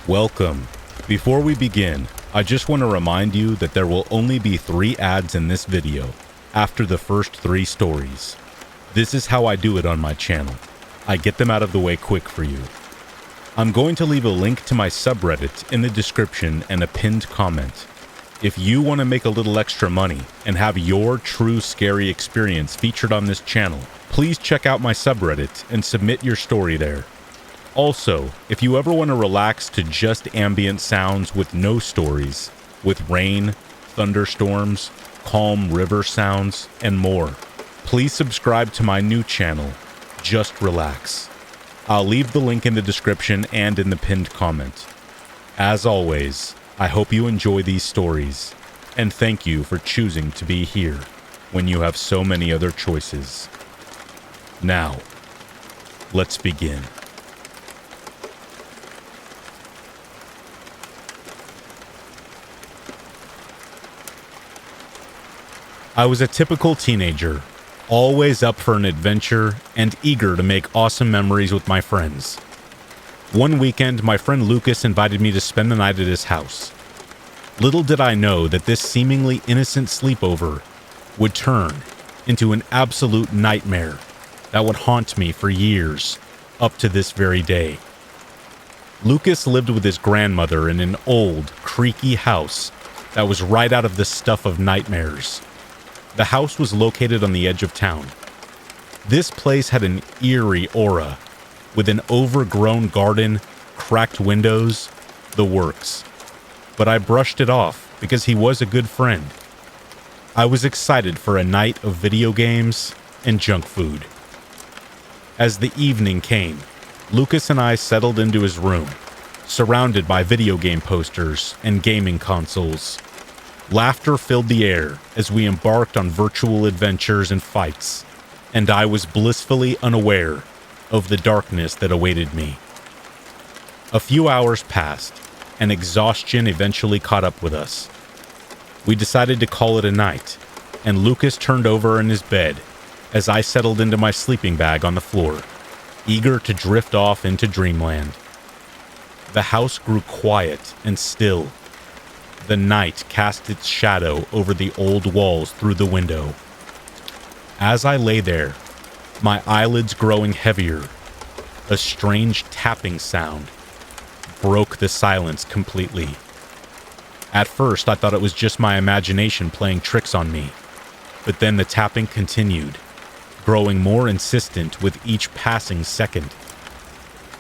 Welcome. Before we begin, I just want to remind you that there will only be 3 ads in this video after the first 3 stories. This is how I do it on my channel. I get them out of the way quick for you. I'm going to leave a link to my subreddit in the description and a pinned comment. If you want to make a little extra money and have your true scary experience featured on this channel, please check out my subreddit and submit your story there. Also, if you ever want to relax to just ambient sounds with no stories, with rain, thunderstorms, calm river sounds, and more, please subscribe to my new channel, Just Relax. I'll leave the link in the description and in the pinned comment. As always, I hope you enjoy these stories, and thank you for choosing to be here when you have so many other choices. Now, let's begin. I was a typical teenager, always up for an adventure and eager to make awesome memories with my friends. One weekend, my friend Lucas invited me to spend the night at his house. Little did I know that this seemingly innocent sleepover would turn into an absolute nightmare that would haunt me for years, up to this very day. Lucas lived with his grandmother in an old, creaky house that was right out of the stuff of nightmares. The house was located on the edge of town. This place had an eerie aura, with an overgrown garden, cracked windows, the works. But I brushed it off because he was a good friend. I was excited for a night of video games and junk food. As the evening came, Lucas and I settled into his room, surrounded by video game posters and gaming consoles. Laughter filled the air as we embarked on virtual adventures and fights, and I was blissfully unaware of the darkness that awaited me. A few hours passed, and exhaustion eventually caught up with us. We decided to call it a night, and Lucas turned over in his bed as I settled into my sleeping bag on the floor, eager to drift off into dreamland. The house grew quiet and still. The night cast its shadow over the old walls through the window. As I lay there, my eyelids growing heavier, a strange tapping sound broke the silence completely. At first, I thought it was just my imagination playing tricks on me, but then the tapping continued, growing more insistent with each passing second.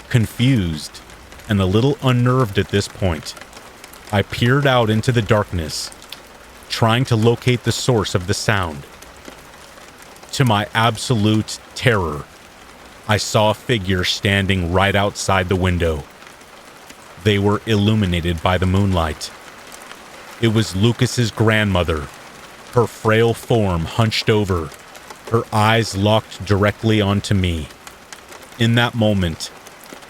Confused and a little unnerved at this point, I peered out into the darkness, trying to locate the source of the sound. To my absolute terror, I saw a figure standing right outside the window. They were illuminated by the moonlight. It was Lucas's grandmother, her frail form hunched over, her eyes locked directly onto me. In that moment,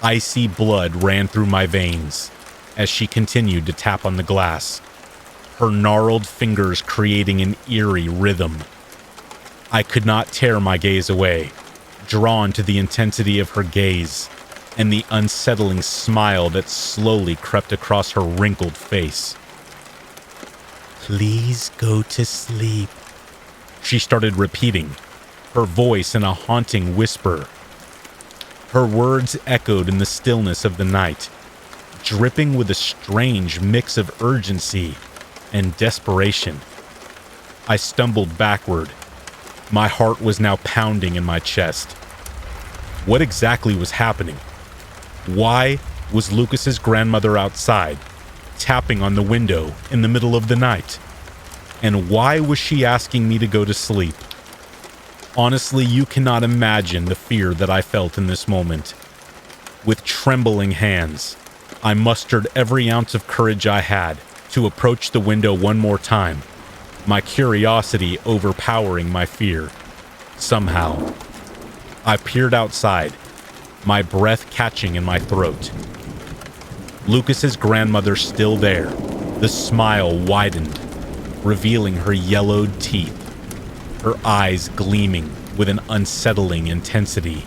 icy blood ran through my veins as she continued to tap on the glass, her gnarled fingers creating an eerie rhythm. I could not tear my gaze away, drawn to the intensity of her gaze and the unsettling smile that slowly crept across her wrinkled face. "Please go to sleep," she started repeating, her voice in a haunting whisper. Her words echoed in the stillness of the night, dripping with a strange mix of urgency and desperation. I stumbled backward. My heart was now pounding in my chest. What exactly was happening? Why was Lucas's grandmother outside, tapping on the window in the middle of the night? And why was she asking me to go to sleep? Honestly, you cannot imagine the fear that I felt in this moment. With trembling hands, I mustered every ounce of courage I had to approach the window one more time, my curiosity overpowering my fear. Somehow, I peered outside, my breath catching in my throat. Lucas's grandmother still there, the smile widened, revealing her yellowed teeth, her eyes gleaming with an unsettling intensity.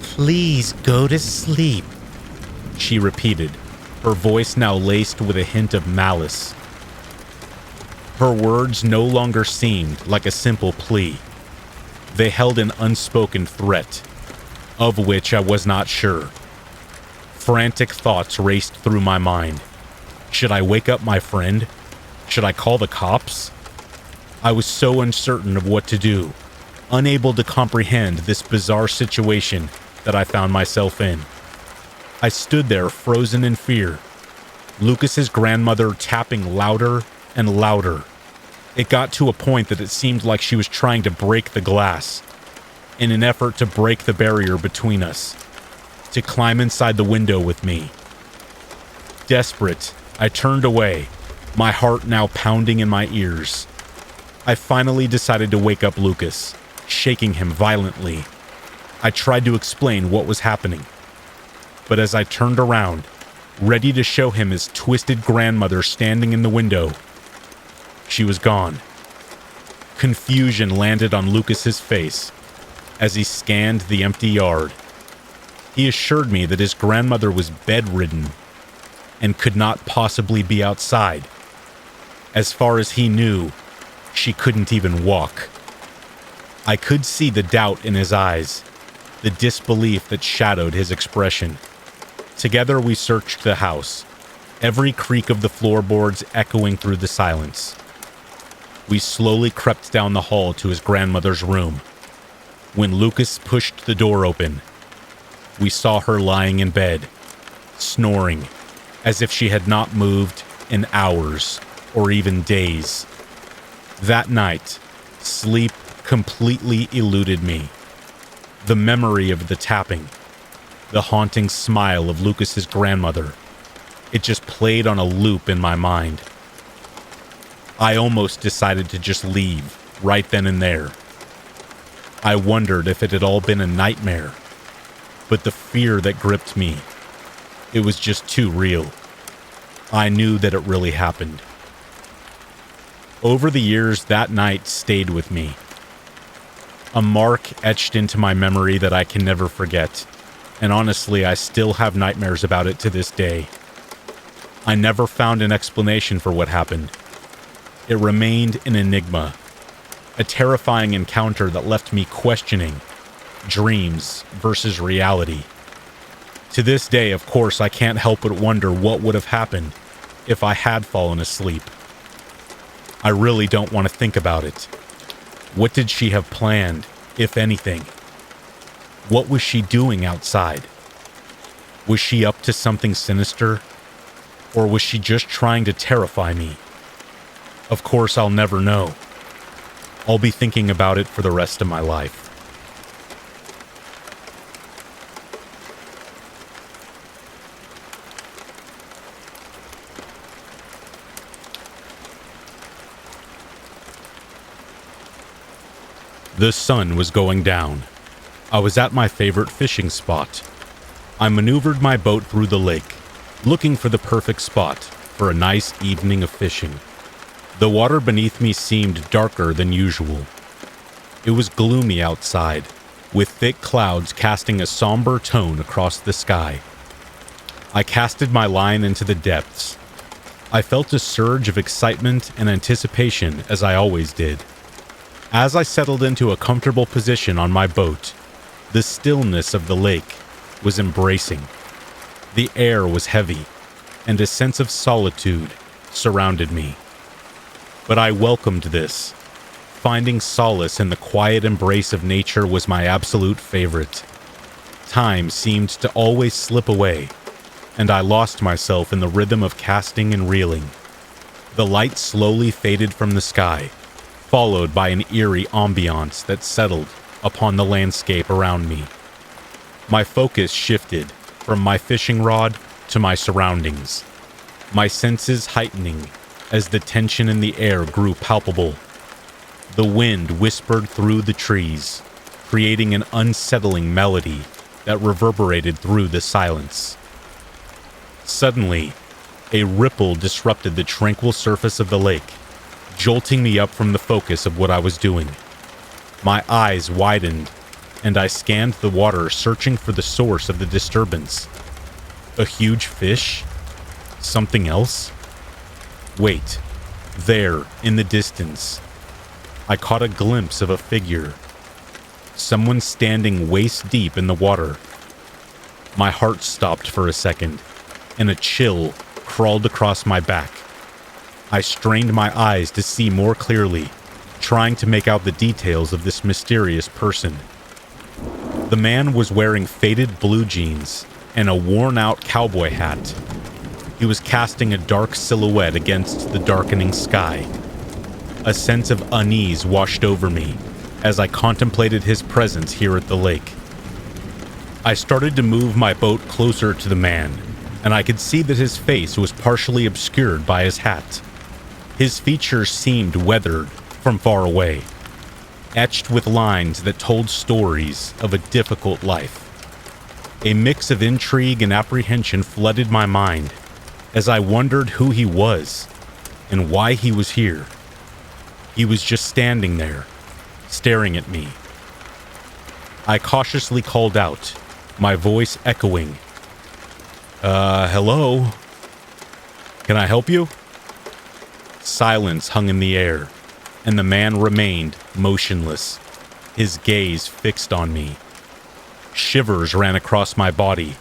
"Please go to sleep," she repeated, her voice now laced with a hint of malice. Her words no longer seemed like a simple plea. They held an unspoken threat, of which I was not sure. Frantic thoughts raced through my mind. Should I wake up my friend? Should I call the cops? I was so uncertain of what to do, unable to comprehend this bizarre situation that I found myself in. I stood there frozen in fear, Lucas's grandmother tapping louder and louder. It got to a point that it seemed like she was trying to break the glass, in an effort to break the barrier between us, to climb inside the window with me. Desperate, I turned away, my heart now pounding in my ears. I finally decided to wake up Lucas, shaking him violently. I tried to explain what was happening, but as I turned around, ready to show him his twisted grandmother standing in the window, she was gone. Confusion landed on Lucas's face as he scanned the empty yard. He assured me that his grandmother was bedridden and could not possibly be outside. As far as he knew, she couldn't even walk. I could see the doubt in his eyes, the disbelief that shadowed his expression. Together we searched the house, every creak of the floorboards echoing through the silence. We slowly crept down the hall to his grandmother's room. When Lucas pushed the door open, we saw her lying in bed, snoring, as if she had not moved in hours or even days. That night, sleep completely eluded me. The memory of the tapping, the haunting smile of Lucas's grandmother, it just played on a loop in my mind. I almost decided to just leave right then and there. I wondered if it had all been a nightmare, but the fear that gripped me, it was just too real. I knew that it really happened. Over the years, that night stayed with me. A mark etched into my memory that I can never forget, and honestly, I still have nightmares about it to this day. I never found an explanation for what happened. It remained an enigma, a terrifying encounter that left me questioning dreams versus reality. To this day, of course, I can't help but wonder what would have happened if I had fallen asleep. I really don't want to think about it. What did she have planned, if anything? What was she doing outside? Was she up to something sinister? Or was she just trying to terrify me? Of course, I'll never know. I'll be thinking about it for the rest of my life. The sun was going down. I was at my favorite fishing spot. I maneuvered my boat through the lake, looking for the perfect spot for a nice evening of fishing. The water beneath me seemed darker than usual. It was gloomy outside, with thick clouds casting a somber tone across the sky. I casted my line into the depths. I felt a surge of excitement and anticipation, as I always did. As I settled into a comfortable position on my boat, the stillness of the lake was embracing. The air was heavy, and a sense of solitude surrounded me. But I welcomed this. Finding solace in the quiet embrace of nature was my absolute favorite. Time seemed to always slip away, and I lost myself in the rhythm of casting and reeling. The light slowly faded from the sky, followed by an eerie ambiance that settled upon the landscape around me. My focus shifted from my fishing rod to my surroundings, my senses heightening as the tension in the air grew palpable. The wind whispered through the trees, creating an unsettling melody that reverberated through the silence. Suddenly, a ripple disrupted the tranquil surface of the lake, jolting me up from the focus of what I was doing. My eyes widened, and I scanned the water, searching for the source of the disturbance. A huge fish? Something else? Wait, there, in the distance, I caught a glimpse of a figure. Someone standing waist deep in the water. My heart stopped for a second, and a chill crawled across my back. I strained my eyes to see more clearly, trying to make out the details of this mysterious person. The man was wearing faded blue jeans and a worn-out cowboy hat. He was casting a dark silhouette against the darkening sky. A sense of unease washed over me as I contemplated his presence here at the lake. I started to move my boat closer to the man, and I could see that his face was partially obscured by his hat. His features seemed weathered from far away, etched with lines that told stories of a difficult life. A mix of intrigue and apprehension flooded my mind as I wondered who he was and why he was here. He was just standing there, staring at me. I cautiously called out, my voice echoing, hello? Can I help you?" Silence hung in the air, and the man remained motionless, his gaze fixed on me. Shivers ran across my body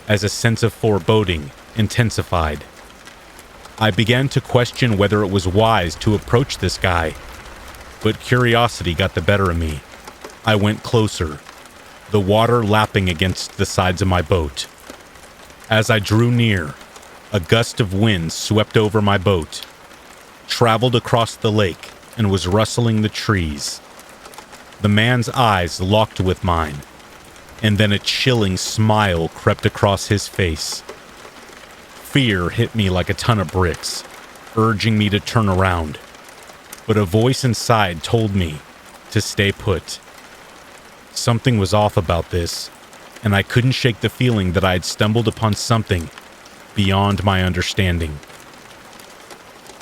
as a sense of foreboding intensified. I began to question whether it was wise to approach this guy, but curiosity got the better of me. I went closer, the water lapping against the sides of my boat. As I drew near, a gust of wind swept over my boat, traveled across the lake, and was rustling the trees. The man's eyes locked with mine, and then a chilling smile crept across his face. Fear hit me like a ton of bricks, urging me to turn around, but a voice inside told me to stay put. Something was off about this, and I couldn't shake the feeling that I had stumbled upon something beyond my understanding.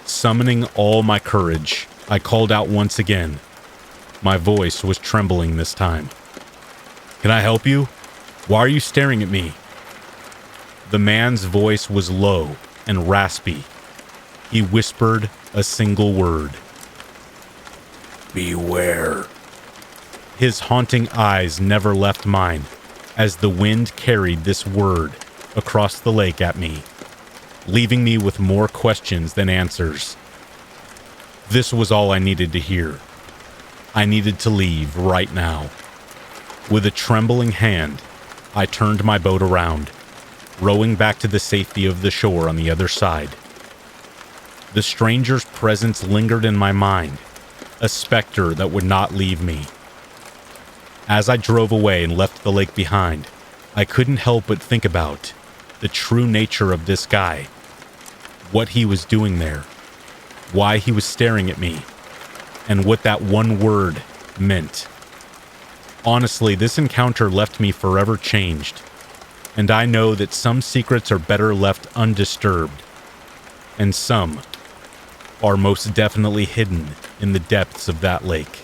Summoning all my courage, I called out once again. My voice was trembling this time. "Can I help you? Why are you staring at me?" The man's voice was low and raspy. He whispered a single word. "Beware." His haunting eyes never left mine as the wind carried this word across the lake at me, leaving me with more questions than answers. This was all I needed to hear. I needed to leave right now. With a trembling hand, I turned my boat around, rowing back to the safety of the shore on the other side. The stranger's presence lingered in my mind, a specter that would not leave me. As I drove away and left the lake behind, I couldn't help but think about the true nature of this guy, what he was doing there, why he was staring at me, and what that one word meant. Honestly, this encounter left me forever changed, and I know that some secrets are better left undisturbed, and some are most definitely hidden in the depths of that lake.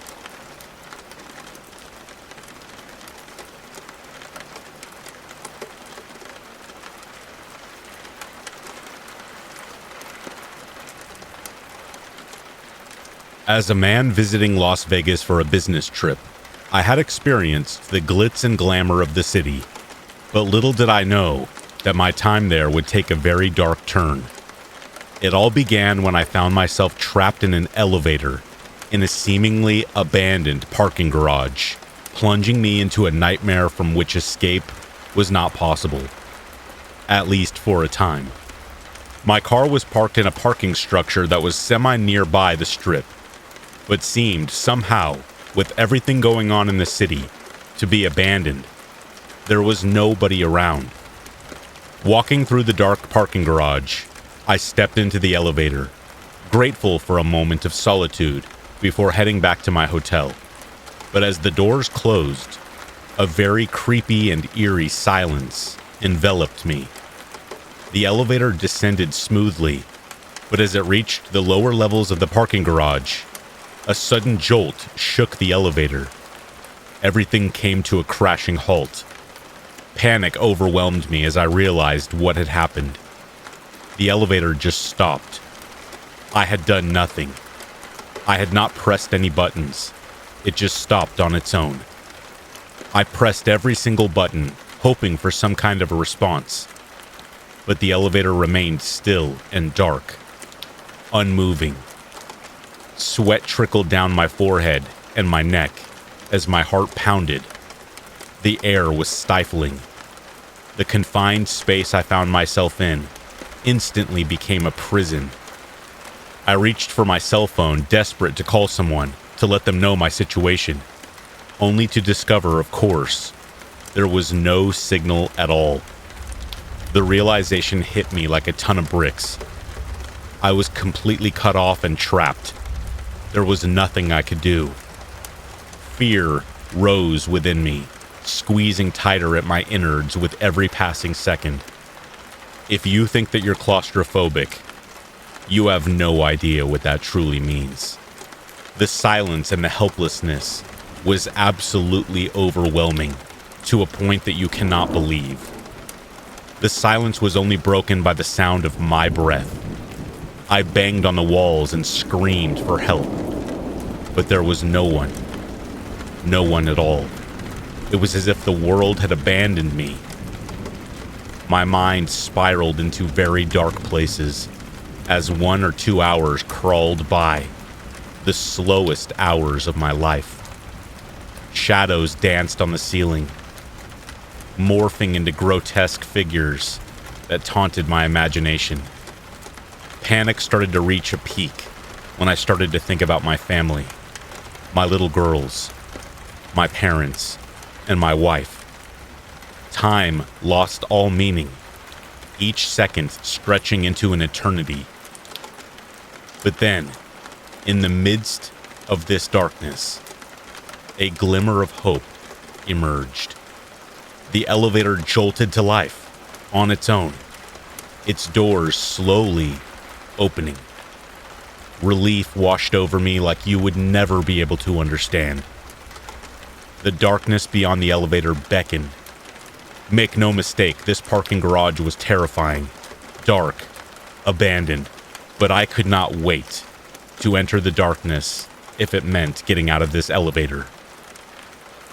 As a man visiting Las Vegas for a business trip, I had experienced the glitz and glamour of the city, but little did I know that my time there would take a very dark turn. It all began when I found myself trapped in an elevator in a seemingly abandoned parking garage, plunging me into a nightmare from which escape was not possible, at least for a time. My car was parked in a parking structure that was semi-nearby the strip, but seemed somehow, with everything going on in the city, to be abandoned. There was nobody around. Walking through the dark parking garage, I stepped into the elevator, grateful for a moment of solitude before heading back to my hotel. But as the doors closed, a very creepy and eerie silence enveloped me. The elevator descended smoothly, but as it reached the lower levels of the parking garage, a sudden jolt shook the elevator. Everything came to a crashing halt. Panic overwhelmed me as I realized what had happened. The elevator just stopped. I had done nothing. I had not pressed any buttons. It just stopped on its own. I pressed every single button, hoping for some kind of a response. But the elevator remained still and dark, unmoving. Sweat trickled down my forehead and my neck as my heart pounded. The air was stifling. The confined space I found myself in instantly became a prison. I reached for my cell phone, desperate to call someone to let them know my situation, only to discover, of course, there was no signal at all. The realization hit me like a ton of bricks. I was completely cut off and trapped. There was nothing I could do. Fear rose within me, squeezing tighter at my innards with every passing second. If you think that you're claustrophobic, you have no idea what that truly means. The silence and the helplessness was absolutely overwhelming, to a point that you cannot believe. The silence was only broken by the sound of my breath. I banged on the walls and screamed for help, but there was no one. No one at all. It was as if the world had abandoned me. My mind spiraled into very dark places as 1 or 2 hours crawled by, the slowest hours of my life. Shadows danced on the ceiling, morphing into grotesque figures that taunted my imagination. Panic started to reach a peak when I started to think about my family, my little girls, my parents, and my wife. Time lost all meaning, each second stretching into an eternity. But then, in the midst of this darkness, a glimmer of hope emerged. The elevator jolted to life on its own, its doors slowly opening. Relief washed over me like you would never be able to understand. The darkness beyond the elevator beckoned. Make no mistake, this parking garage was terrifying, dark, abandoned, but I could not wait to enter the darkness if it meant getting out of this elevator.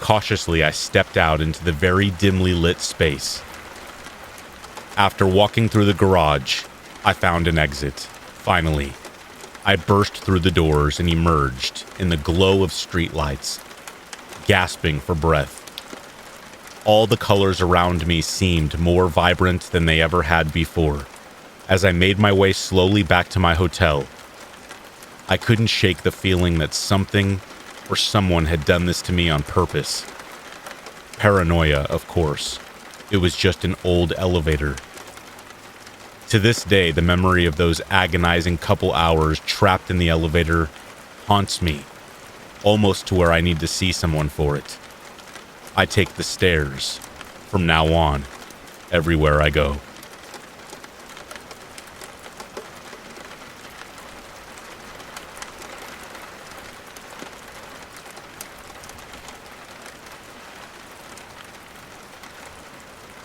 Cautiously, I stepped out into the very dimly lit space. After walking through the garage, I found an exit. Finally, I burst through the doors and emerged in the glow of streetlights, gasping for breath. All the colors around me seemed more vibrant than they ever had before. As I made my way slowly back to my hotel, I couldn't shake the feeling that something or someone had done this to me on purpose. Paranoia, of course. It was just an old elevator. To this day, the memory of those agonizing couple hours trapped in the elevator haunts me, almost to where I need to see someone for it. I take the stairs, from now on, everywhere I go.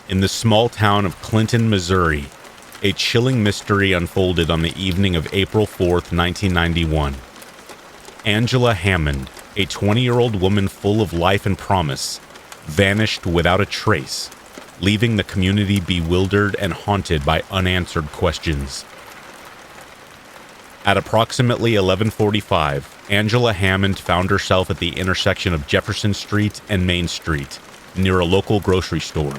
In the small town of Clinton, Missouri, a chilling mystery unfolded on the evening of April 4th, 1991. Angela Hammond, a 20-year-old woman full of life and promise, vanished without a trace, leaving the community bewildered and haunted by unanswered questions. At approximately 11:45, Angela Hammond found herself at the intersection of Jefferson Street and Main Street, near a local grocery store.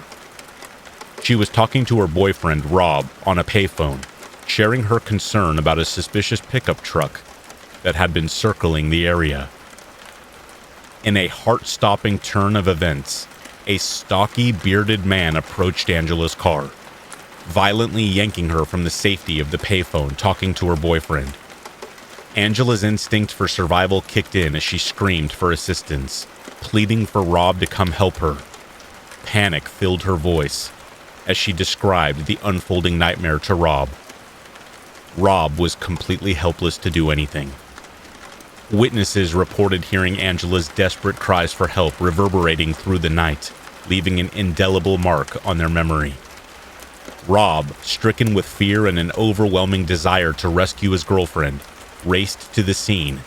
She was talking to her boyfriend, Rob, on a payphone, sharing her concern about a suspicious pickup truck that had been circling the area. In a heart-stopping turn of events, a stocky, bearded man approached Angela's car, violently yanking her from the safety of the payphone, talking to her boyfriend. Angela's instinct for survival kicked in as she screamed for assistance, pleading for Rob to come help her. Panic filled her voice as she described the unfolding nightmare to Rob. Rob was completely helpless to do anything. Witnesses reported hearing Angela's desperate cries for help reverberating through the night, leaving an indelible mark on their memory. Rob, stricken with fear and an overwhelming desire to rescue his girlfriend, raced to the scene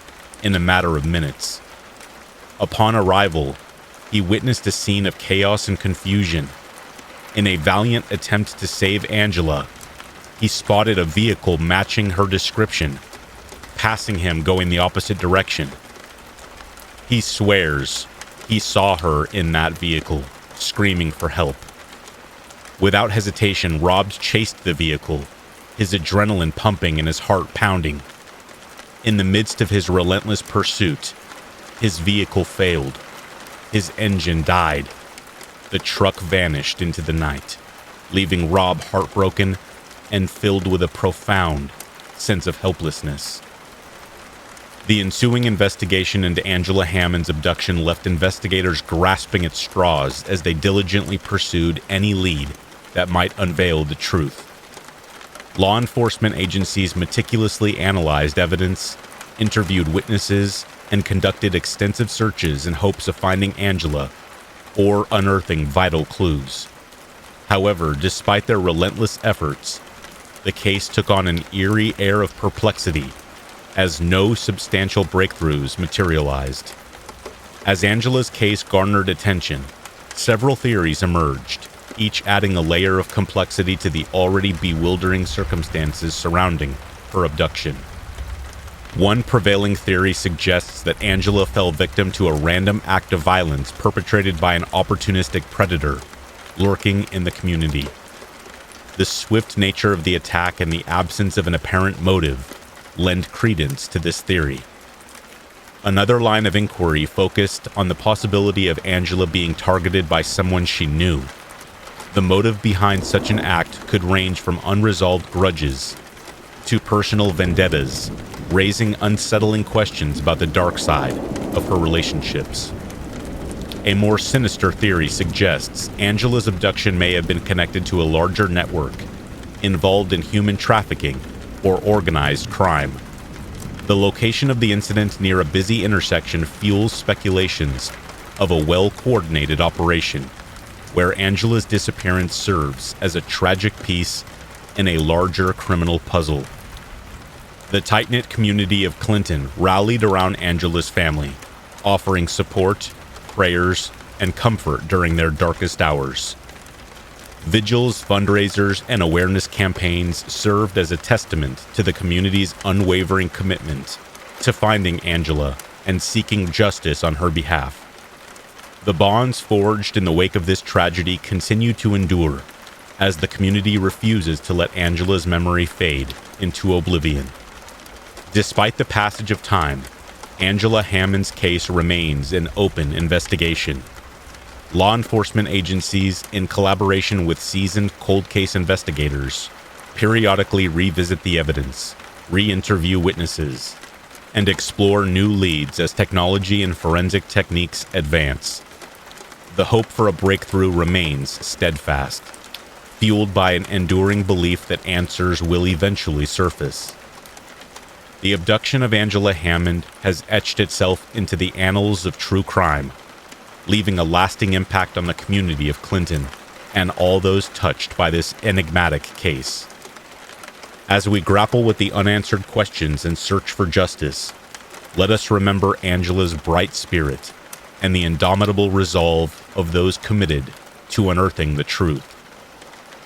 in a matter of minutes. Upon arrival, he witnessed a scene of chaos and confusion. In a valiant attempt to save Angela, he spotted a vehicle matching her description, passing him going the opposite direction. He swears he saw her in that vehicle, screaming for help. Without hesitation, Rob chased the vehicle, his adrenaline pumping and his heart pounding. In the midst of his relentless pursuit, his vehicle failed. His engine died. The truck vanished into the night, leaving Rob heartbroken and filled with a profound sense of helplessness. The ensuing investigation into Angela Hammond's abduction left investigators grasping at straws as they diligently pursued any lead that might unveil the truth. Law enforcement agencies meticulously analyzed evidence, interviewed witnesses, and conducted extensive searches in hopes of finding Angela or unearthing vital clues. However, despite their relentless efforts, the case took on an eerie air of perplexity as no substantial breakthroughs materialized. As Angela's case garnered attention, several theories emerged, each adding a layer of complexity to the already bewildering circumstances surrounding her abduction. One prevailing theory suggests that Angela fell victim to a random act of violence perpetrated by an opportunistic predator lurking in the community. The swift nature of the attack and the absence of an apparent motive lend credence to this theory. Another line of inquiry focused on the possibility of Angela being targeted by someone she knew. The motive behind such an act could range from unresolved grudges to personal vendettas, raising unsettling questions about the dark side of her relationships. A more sinister theory suggests Angela's abduction may have been connected to a larger network involved in human trafficking or organized crime. The location of the incident near a busy intersection fuels speculations of a well-coordinated operation, where Angela's disappearance serves as a tragic piece in a larger criminal puzzle. The tight-knit community of Clinton rallied around Angela's family, offering support, prayers, and comfort during their darkest hours. Vigils, fundraisers, and awareness campaigns served as a testament to the community's unwavering commitment to finding Angela and seeking justice on her behalf. The bonds forged in the wake of this tragedy continue to endure as the community refuses to let Angela's memory fade into oblivion. Despite the passage of time, Angela Hammond's case remains an open investigation. Law enforcement agencies, in collaboration with seasoned cold case investigators, periodically revisit the evidence, re-interview witnesses, and explore new leads as technology and forensic techniques advance. The hope for a breakthrough remains steadfast, fueled by an enduring belief that answers will eventually surface. The abduction of Angela Hammond has etched itself into the annals of true crime, leaving a lasting impact on the community of Clinton and all those touched by this enigmatic case. As we grapple with the unanswered questions and search for justice, let us remember Angela's bright spirit and the indomitable resolve of those committed to unearthing the truth.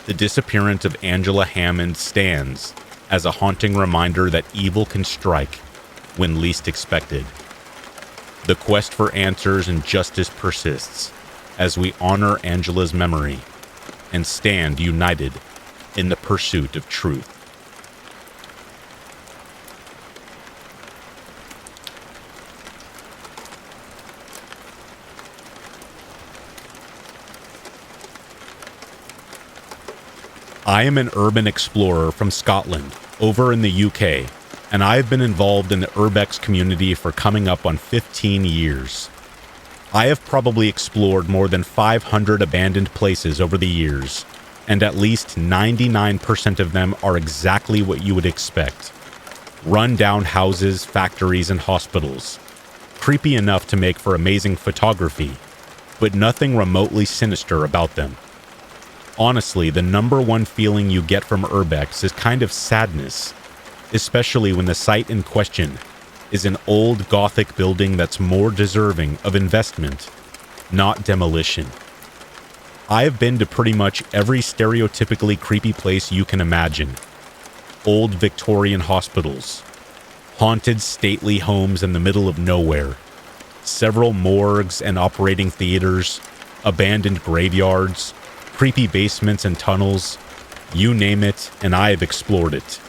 The disappearance of Angela Hammond stands as a haunting reminder that evil can strike when least expected. The quest for answers and justice persists as we honor Angela's memory and stand united in the pursuit of truth. I am an urban explorer from Scotland, over in the UK, and I have been involved in the Urbex community for coming up on 15 years. I have probably explored more than 500 abandoned places over the years, and at least 99% of them are exactly what you would expect. Run-down houses, factories, and hospitals. Creepy enough to make for amazing photography, but nothing remotely sinister about them. Honestly, the number one feeling you get from urbex is kind of sadness, especially when the site in question is an old Gothic building that's more deserving of investment, not demolition. I have been to pretty much every stereotypically creepy place you can imagine. Old Victorian hospitals, haunted stately homes in the middle of nowhere, several morgues and operating theaters, abandoned graveyards, creepy basements and tunnels, you name it, and I have explored it.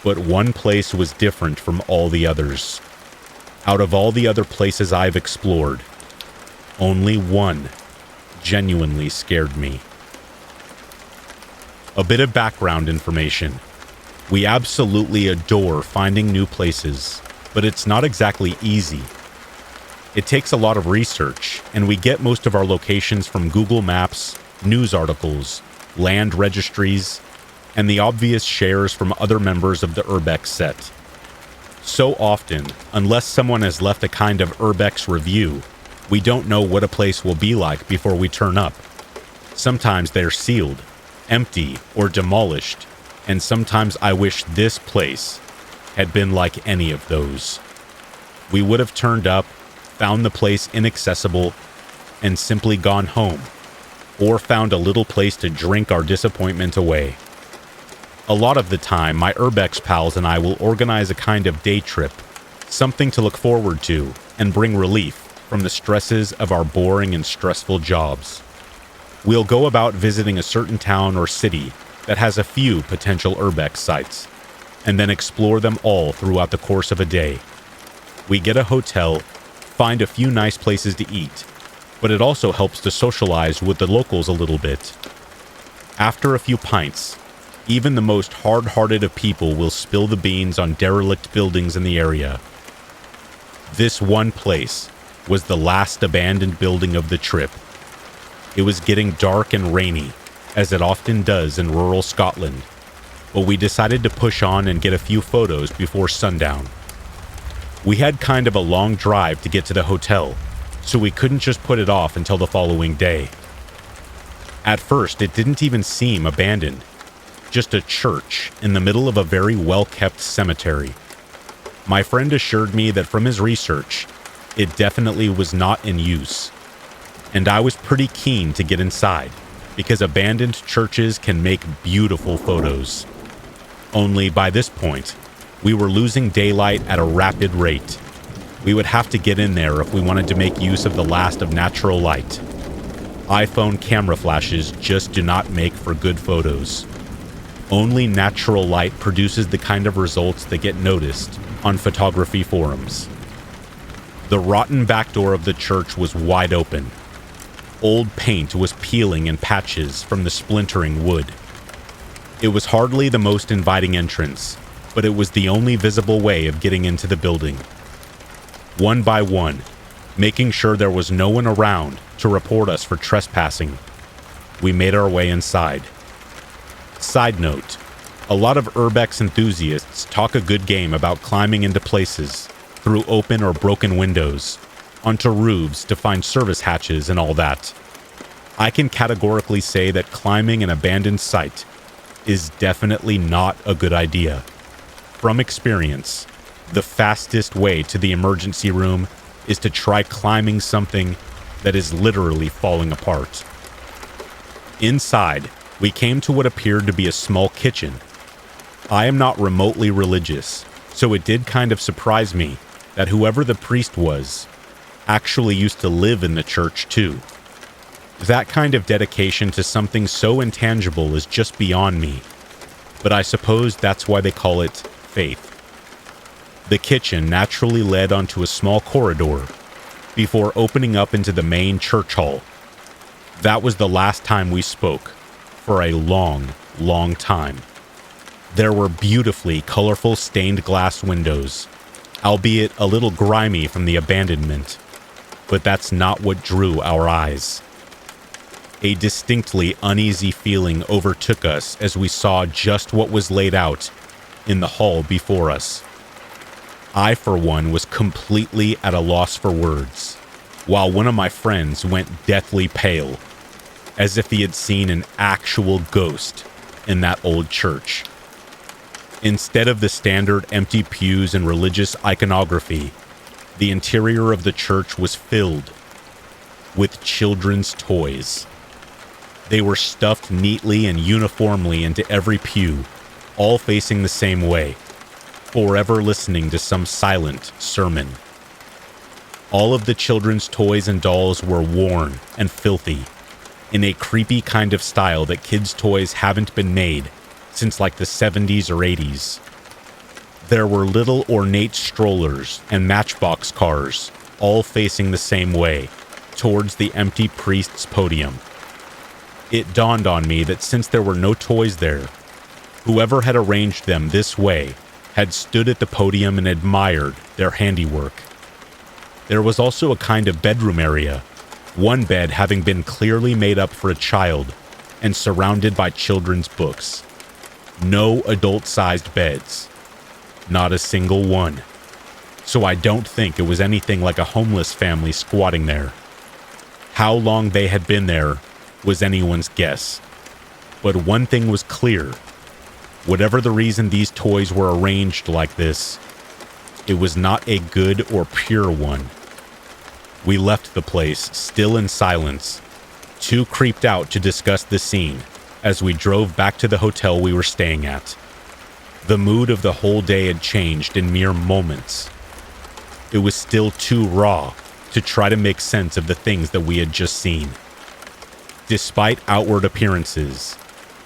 But one place was different from all the others. Out of all the other places I've explored, only one genuinely scared me. A bit of background information. We absolutely adore finding new places, but it's not exactly easy. It takes a lot of research, and we get most of our locations from Google Maps, news articles, land registries, and the obvious shares from other members of the Urbex set. So often, unless someone has left a kind of Urbex review, we don't know what a place will be like before we turn up. Sometimes they're sealed, empty, or demolished, and sometimes I wish this place had been like any of those. We would have turned up, found the place inaccessible, and simply gone home, or found a little place to drink our disappointment away. A lot of the time, my Urbex pals and I will organize a kind of day trip, something to look forward to, and bring relief from the stresses of our boring and stressful jobs. We'll go about visiting a certain town or city that has a few potential Urbex sites, and then explore them all throughout the course of a day. We get a hotel, find a few nice places to eat, but it also helps to socialize with the locals a little bit. After a few pints, even the most hard-hearted of people will spill the beans on derelict buildings in the area. This one place was the last abandoned building of the trip. It was getting dark and rainy, as it often does in rural Scotland, but we decided to push on and get a few photos before sundown. We had kind of a long drive to get to the hotel, so we couldn't just put it off until the following day. At first, it didn't even seem abandoned. Just a church in the middle of a very well-kept cemetery. My friend assured me that from his research, it definitely was not in use. And I was pretty keen to get inside, because abandoned churches can make beautiful photos. Only by this point, we were losing daylight at a rapid rate. We would have to get in there if we wanted to make use of the last of natural light. iPhone camera flashes just do not make for good photos. Only natural light produces the kind of results that get noticed on photography forums. The rotten back door of the church was wide open. Old paint was peeling in patches from the splintering wood. It was hardly the most inviting entrance, but it was the only visible way of getting into the building. One by one, making sure there was no one around to report us for trespassing, we made our way inside. Side note, a lot of Urbex enthusiasts talk a good game about climbing into places, through open or broken windows, onto roofs to find service hatches and all that. I can categorically say that climbing an abandoned site is definitely not a good idea. From experience, the fastest way to the emergency room is to try climbing something that is literally falling apart. Inside, we came to what appeared to be a small kitchen. I am not remotely religious, so it did kind of surprise me that whoever the priest was actually used to live in the church too. That kind of dedication to something so intangible is just beyond me, but I suppose that's why they call it faith. The kitchen naturally led onto a small corridor before opening up into the main church hall. That was the last time we spoke, for a long, long time. There were beautifully colorful stained glass windows, albeit a little grimy from the abandonment, but that's not what drew our eyes. A distinctly uneasy feeling overtook us as we saw just what was laid out in the hall before us. I, for one, was completely at a loss for words, while one of my friends went deathly pale. as if he had seen an actual ghost in that old church. Instead of the standard empty pews and religious iconography, the interior of the church was filled with children's toys. They were stuffed neatly and uniformly into every pew, all facing the same way, forever listening to some silent sermon. All of the children's toys and dolls were worn and filthy, in a creepy kind of style that kids' toys haven't been made since like the 70s or 80s. There were little ornate strollers and matchbox cars, all facing the same way, towards the empty priest's podium. It dawned on me that since there were no toys there, whoever had arranged them this way had stood at the podium and admired their handiwork. There was also a kind of bedroom area, one bed having been clearly made up for a child and surrounded by children's books. No adult-sized beds. Not a single one. So I don't think it was anything like a homeless family squatting there. How long they had been there was anyone's guess. But one thing was clear. Whatever the reason these toys were arranged like this, it was not a good or pure one. We left the place, still in silence, too creeped out to discuss the scene, as we drove back to the hotel we were staying at. The mood of the whole day had changed in mere moments. It was still too raw to try to make sense of the things that we had just seen. Despite outward appearances,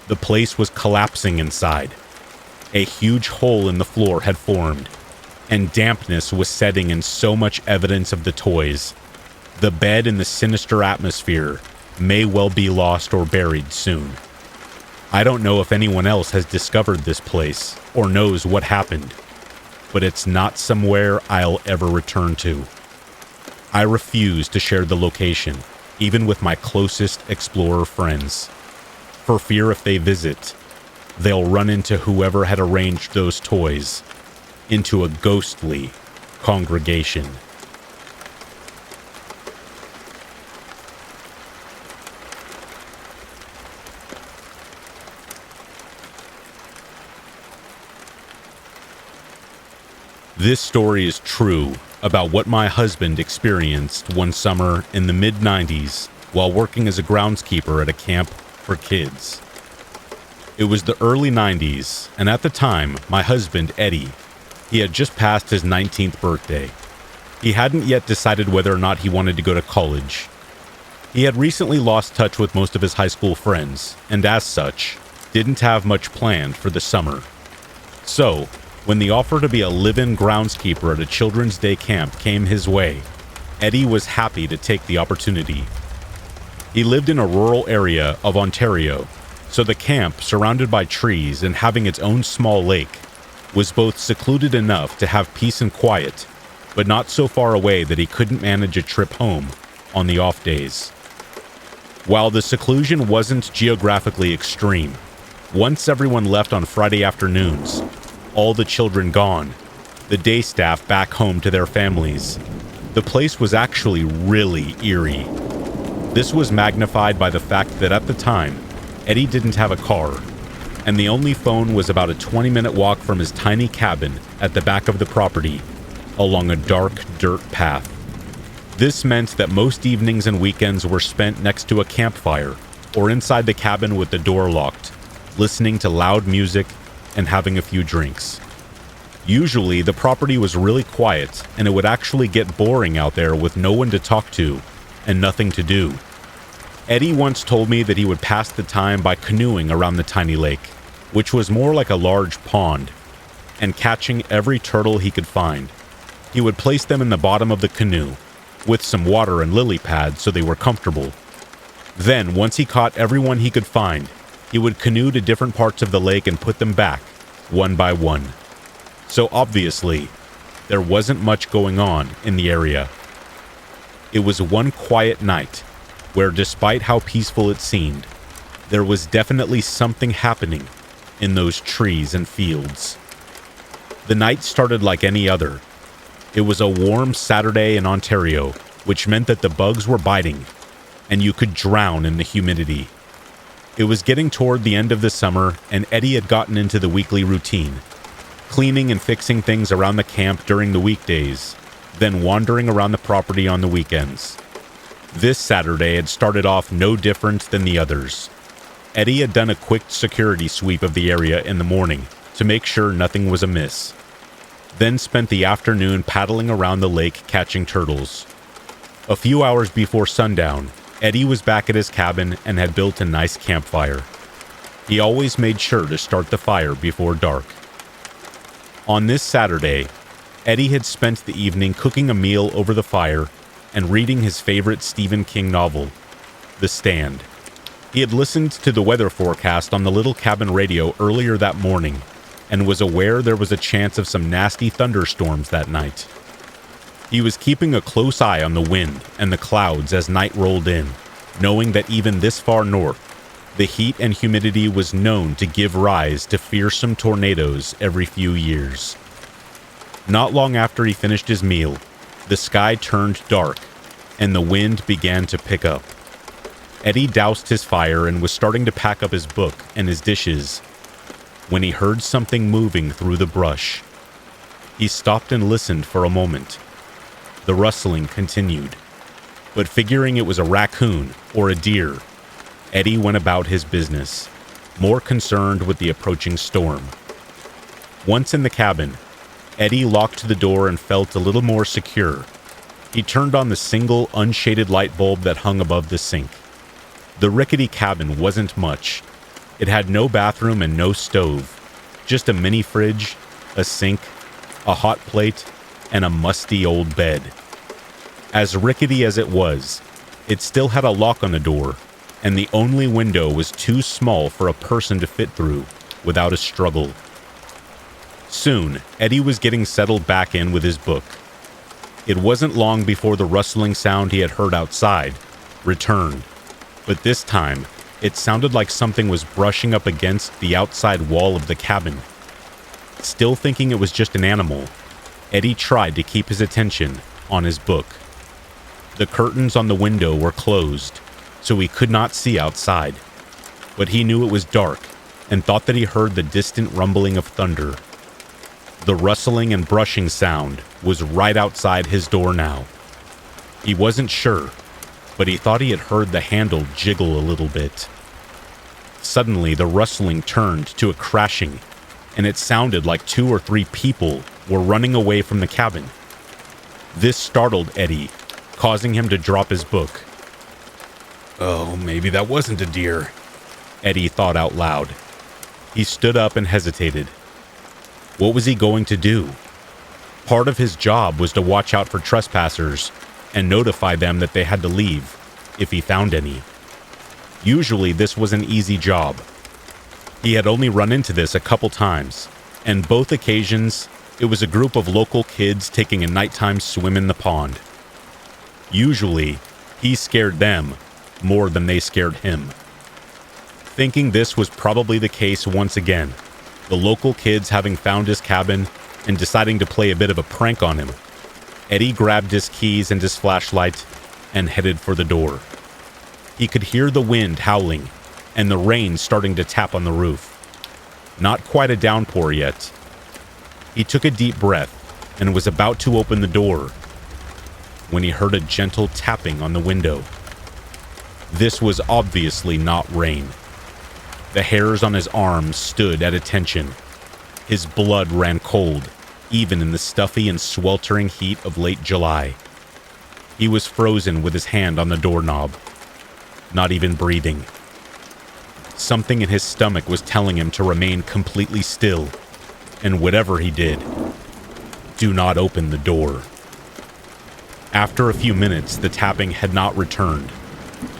the place was collapsing inside. A huge hole in the floor had formed, and dampness was setting in so much evidence of the toys. The bed and the sinister atmosphere may well be lost or buried soon. I don't know if anyone else has discovered this place or knows what happened, but it's not somewhere I'll ever return to. I refuse to share the location, even with my closest explorer friends, for fear if they visit, they'll run into whoever had arranged those toys, into a ghostly congregation. This story is true about what my husband experienced one summer in the mid-90s while working as a groundskeeper at a camp for kids. It was the early 90s, and at the time, my husband, Eddie, he had just passed his 19th birthday. He hadn't yet decided whether or not he wanted to go to college. He had recently lost touch with most of his high school friends, and as such, didn't have much planned for the summer. So, when the offer to be a live-in groundskeeper at a children's day camp came his way, Eddie was happy to take the opportunity. He lived in a rural area of Ontario, so the camp, surrounded by trees and having its own small lake, was both secluded enough to have peace and quiet, but not so far away that he couldn't manage a trip home on the off days. While the seclusion wasn't geographically extreme, once everyone left on Friday afternoons, all the children gone, the day staff back home to their families, the place was actually really eerie. This was magnified by the fact that at the time, Eddie didn't have a car, and the only phone was about a 20-minute walk from his tiny cabin at the back of the property, along a dark dirt path. This meant that most evenings and weekends were spent next to a campfire, or inside the cabin with the door locked, listening to loud music and having a few drinks. Usually, the property was really quiet, and it would actually get boring out there with no one to talk to and nothing to do. Eddie once told me that he would pass the time by canoeing around the tiny lake, which was more like a large pond, and catching every turtle he could find. He would place them in the bottom of the canoe, with some water and lily pads so they were comfortable. Then, once he caught everyone he could find, he would canoe to different parts of the lake and put them back, one by one. So obviously, there wasn't much going on in the area. It was one quiet night, where despite how peaceful it seemed, there was definitely something happening in those trees and fields. The night started like any other. It was a warm Saturday in Ontario, which meant that the bugs were biting, and you could drown in the humidity. It was getting toward the end of the summer, and Eddie had gotten into the weekly routine, cleaning and fixing things around the camp during the weekdays, then wandering around the property on the weekends. This Saturday had started off no different than the others. Eddie had done a quick security sweep of the area in the morning to make sure nothing was amiss, then spent the afternoon paddling around the lake catching turtles. A few hours before sundown, Eddie was back at his cabin and had built a nice campfire. He always made sure to start the fire before dark. On this Saturday, Eddie had spent the evening cooking a meal over the fire and reading his favorite Stephen King novel, The Stand. He had listened to the weather forecast on the little cabin radio earlier that morning and was aware there was a chance of some nasty thunderstorms that night. He was keeping a close eye on the wind and the clouds as night rolled in, knowing that even this far north, the heat and humidity was known to give rise to fearsome tornadoes every few years. Not long after he finished his meal, the sky turned dark, and the wind began to pick up. Eddie doused his fire and was starting to pack up his book and his dishes when he heard something moving through the brush. He stopped and listened for a moment. The rustling continued, but figuring it was a raccoon or a deer, Eddie went about his business, more concerned with the approaching storm. Once in the cabin, Eddie locked the door and felt a little more secure. He turned on the single unshaded light bulb that hung above the sink. The rickety cabin wasn't much. It had no bathroom and no stove, just a mini fridge, a sink, a hot plate, and a musty old bed. As rickety as it was, it still had a lock on the door, and the only window was too small for a person to fit through without a struggle. Soon, Eddie was getting settled back in with his book. It wasn't long before the rustling sound he had heard outside returned, but this time, it sounded like something was brushing up against the outside wall of the cabin. Still thinking it was just an animal, Eddie tried to keep his attention on his book. The curtains on the window were closed, so he could not see outside, but he knew it was dark and thought that he heard the distant rumbling of thunder. The rustling and brushing sound was right outside his door now. He wasn't sure, but he thought he had heard the handle jiggle a little bit. Suddenly, the rustling turned to a crashing, and it sounded like 2 or 3 people were running away from the cabin. This startled Eddie, causing him to drop his book. "Oh, maybe that wasn't a deer," Eddie thought out loud. He stood up and hesitated. What was he going to do? Part of his job was to watch out for trespassers and notify them that they had to leave, if he found any. Usually this was an easy job. He had only run into this a couple times, and both occasions it was a group of local kids taking a nighttime swim in the pond. Usually, he scared them more than they scared him. Thinking this was probably the case once again, the local kids having found his cabin and deciding to play a bit of a prank on him, Eddie grabbed his keys and his flashlight and headed for the door. He could hear the wind howling and the rain starting to tap on the roof. Not quite a downpour yet. He took a deep breath and was about to open the door when he heard a gentle tapping on the window. This was obviously not rain. The hairs on his arms stood at attention. His blood ran cold, even in the stuffy and sweltering heat of late July. He was frozen with his hand on the doorknob, not even breathing. Something in his stomach was telling him to remain completely still, and whatever he did, do not open the door. After a few minutes, the tapping had not returned.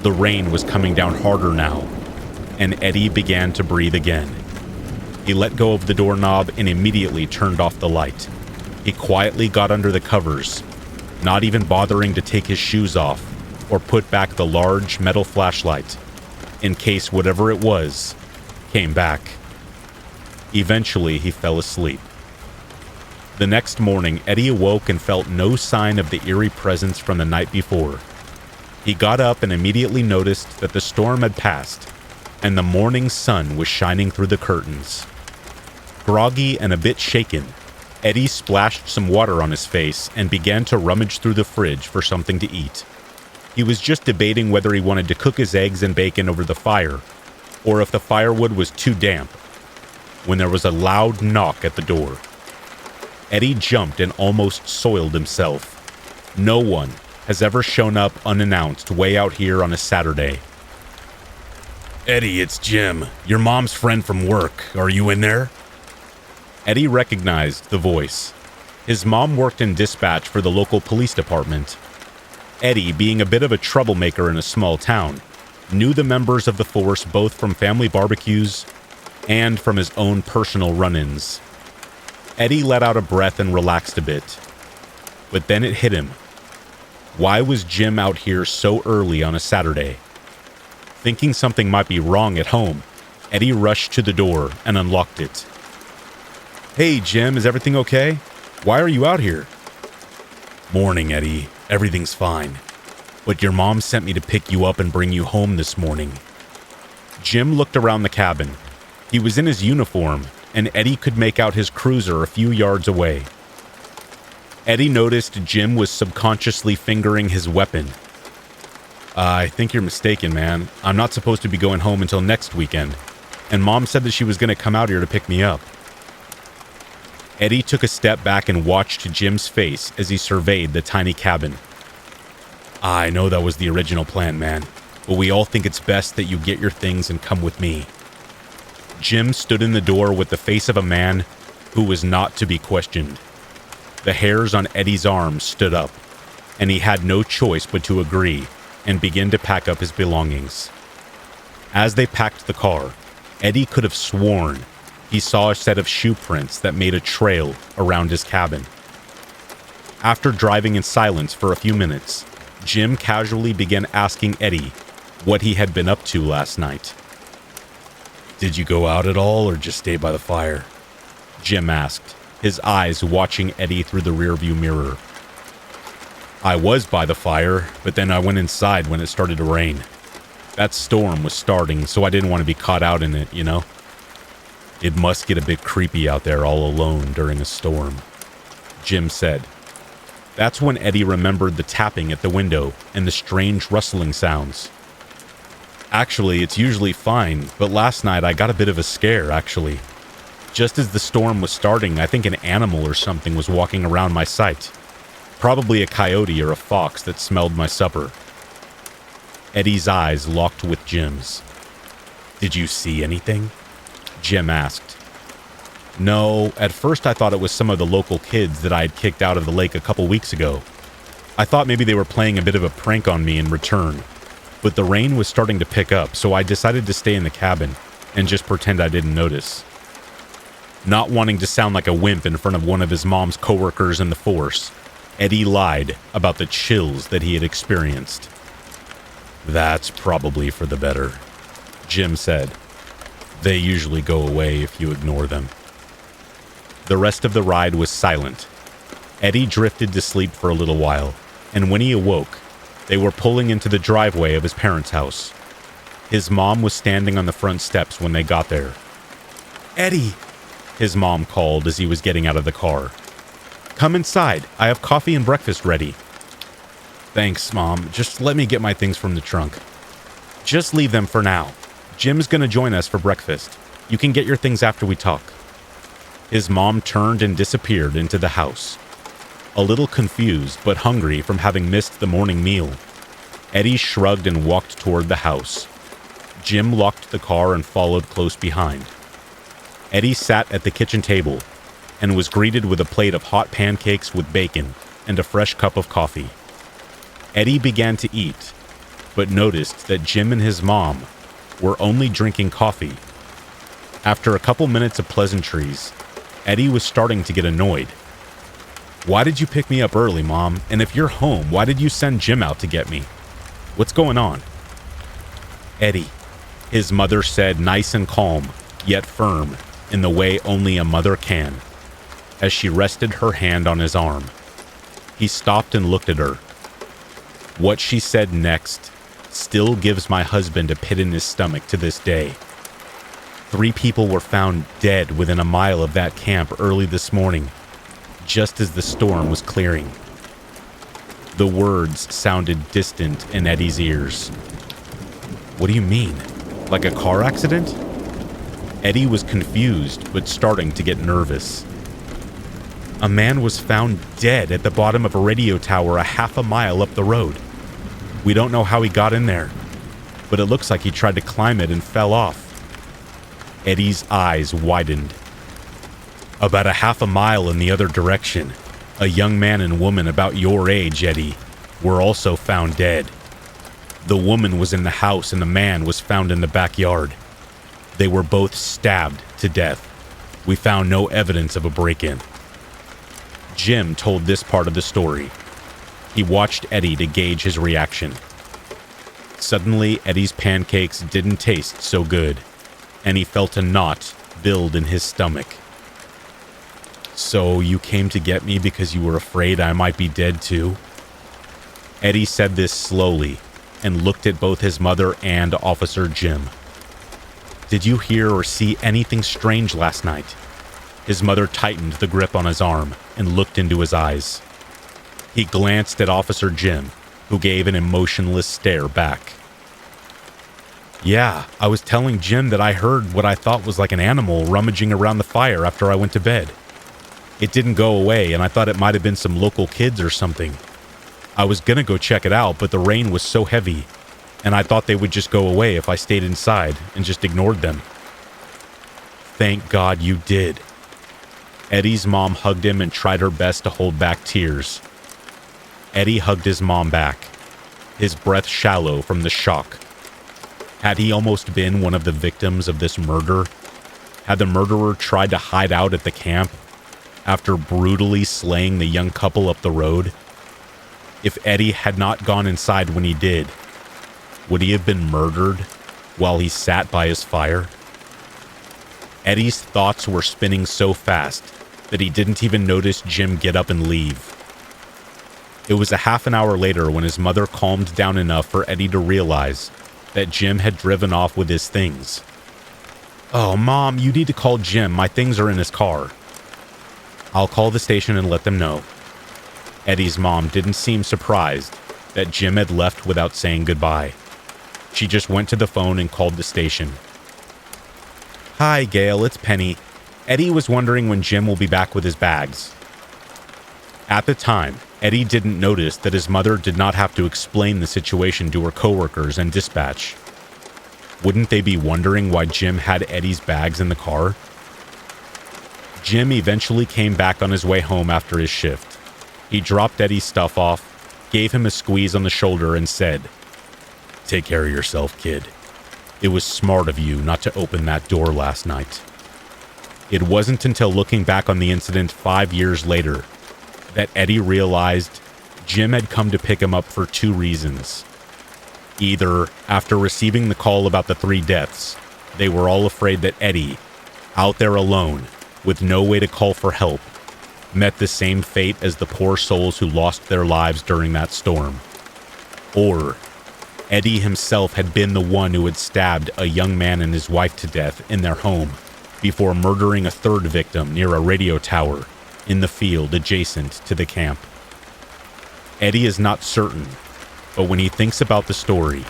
The rain was coming down harder now, and Eddie began to breathe again. He let go of the doorknob and immediately turned off the light. He quietly got under the covers, not even bothering to take his shoes off or put back the large metal flashlight, in case whatever it was came back. Eventually, he fell asleep. The next morning, Eddie awoke and felt no sign of the eerie presence from the night before. He got up and immediately noticed that the storm had passed, and the morning sun was shining through the curtains. Groggy and a bit shaken, Eddie splashed some water on his face and began to rummage through the fridge for something to eat. He was just debating whether he wanted to cook his eggs and bacon over the fire, or if the firewood was too damp, when there was a loud knock at the door. Eddie jumped and almost soiled himself. No one has ever shown up unannounced way out here on a Saturday. "Eddie, it's Jim, your mom's friend from work. Are you in there?" Eddie recognized the voice. His mom worked in dispatch for the local police department. Eddie, being a bit of a troublemaker in a small town, knew the members of the force both from family barbecues and from his own personal run-ins. Eddie let out a breath and relaxed a bit. But then it hit him. Why was Jim out here so early on a Saturday? Thinking something might be wrong at home, Eddie rushed to the door and unlocked it. "Hey, Jim, is everything okay? Why are you out here?" "Morning, Eddie. Everything's fine. But your mom sent me to pick you up and bring you home this morning." Jim looked around the cabin. He was in his uniform, and Eddie could make out his cruiser a few yards away. Eddie noticed Jim was subconsciously fingering his weapon. "I think you're mistaken, man. I'm not supposed to be going home until next weekend, and Mom said that she was going to come out here to pick me up." Eddie took a step back and watched Jim's face as he surveyed the tiny cabin. "I know that was the original plan, man, but we all think it's best that you get your things and come with me." Jim stood in the door with the face of a man who was not to be questioned. The hairs on Eddie's arms stood up, and he had no choice but to agree and begin to pack up his belongings. As they packed the car, Eddie could have sworn he saw a set of shoe prints that made a trail around his cabin. After driving in silence for a few minutes, Jim casually began asking Eddie what he had been up to last night. "Did you go out at all or just stay by the fire?" Jim asked, his eyes watching Eddie through the rearview mirror. "I was by the fire, but then I went inside when it started to rain. That storm was starting, so I didn't want to be caught out in it, you know? It must get a bit creepy out there all alone during a storm," Jim said. That's when Eddie remembered the tapping at the window and the strange rustling sounds. "Actually, it's usually fine, but last night I got a bit of a scare, actually. Just as the storm was starting, I think an animal or something was walking around my site. Probably a coyote or a fox that smelled my supper." Eddie's eyes locked with Jim's. "Did you see anything?" Jim asked. "No, at first I thought it was some of the local kids that I had kicked out of the lake a couple weeks ago. I thought maybe they were playing a bit of a prank on me in return. But the rain was starting to pick up, so I decided to stay in the cabin and just pretend I didn't notice." Not wanting to sound like a wimp in front of one of his mom's coworkers in the force, Eddie lied about the chills that he had experienced. "That's probably for the better," Jim said. "They usually go away if you ignore them." The rest of the ride was silent. Eddie drifted to sleep for a little while, and when he awoke, they were pulling into the driveway of his parents' house. His mom was standing on the front steps when they got there. "Eddie," his mom called as he was getting out of the car. "Come inside. I have coffee and breakfast ready." "Thanks, Mom. Just let me get my things from the trunk." "Just leave them for now. Jim's gonna join us for breakfast. You can get your things after we talk." His mom turned and disappeared into the house. A little confused but hungry from having missed the morning meal, Eddie shrugged and walked toward the house. Jim locked the car and followed close behind. Eddie sat at the kitchen table and was greeted with a plate of hot pancakes with bacon and a fresh cup of coffee. Eddie began to eat, but noticed that Jim and his mom were only drinking coffee. After a couple minutes of pleasantries, Eddie was starting to get annoyed. "Why did you pick me up early, Mom? And if you're home, why did you send Jim out to get me? What's going on?" "Eddie," his mother said, nice and calm, yet firm, in the way only a mother can, as she rested her hand on his arm. He stopped and looked at her. What she said next still gives my husband a pit in his stomach to this day. 3 people were found dead within a mile of that camp early this morning, just as the storm was clearing. The words sounded distant in Eddie's ears. What do you mean? Like a car accident? Eddie was confused, but starting to get nervous. A man was found dead at the bottom of a radio tower a half a mile up the road. We don't know how he got in there, but it looks like he tried to climb it and fell off. Eddie's eyes widened. About a half a mile in the other direction, a young man and woman about your age, Eddie, were also found dead. The woman was in the house and the man was found in the backyard. They were both stabbed to death. We found no evidence of a break-in. Jim told this part of the story. He watched Eddie to gauge his reaction. Suddenly, Eddie's pancakes didn't taste so good, and he felt a knot build in his stomach. So you came to get me because you were afraid I might be dead too? Eddie said this slowly and looked at both his mother and Officer Jim. Did you hear or see anything strange last night? His mother tightened the grip on his arm and looked into his eyes. He glanced at Officer Jim, who gave an emotionless stare back. Yeah, I was telling Jim that I heard what I thought was like an animal rummaging around the fire after I went to bed. It didn't go away, and I thought it might have been some local kids or something. I was gonna go check it out, but the rain was so heavy, and I thought they would just go away if I stayed inside and just ignored them. Thank God you did. Eddie's mom hugged him and tried her best to hold back tears. Eddie hugged his mom back, his breath shallow from the shock. Had he almost been one of the victims of this murder? Had the murderer tried to hide out at the camp after brutally slaying the young couple up the road? If Eddie had not gone inside when he did, would he have been murdered while he sat by his fire? Eddie's thoughts were spinning so fast that he didn't even notice Jim get up and leave. It was a half an hour later when his mother calmed down enough for Eddie to realize that Jim had driven off with his things. Oh, Mom, you need to call Jim. My things are in his car. I'll call the station and let them know. Eddie's mom didn't seem surprised that Jim had left without saying goodbye. She just went to the phone and called the station. Hi, Gail, it's Penny. Eddie was wondering when Jim will be back with his bags. At the time, Eddie didn't notice that his mother did not have to explain the situation to her coworkers and dispatch. Wouldn't they be wondering why Jim had Eddie's bags in the car? Jim eventually came back on his way home after his shift. He dropped Eddie's stuff off, gave him a squeeze on the shoulder, and said, "Take care of yourself, kid. It was smart of you not to open that door last night." It wasn't until looking back on the incident 5 years later that Eddie realized Jim had come to pick him up for 2 reasons. Either, after receiving the call about the 3 deaths, they were all afraid that Eddie, out there alone, with no way to call for help, met the same fate as the poor souls who lost their lives during that storm. Or, Eddie himself had been the one who had stabbed a young man and his wife to death in their home before murdering a 3rd victim near a radio tower in the field adjacent to the camp. Eddie is not certain, but when he thinks about the story,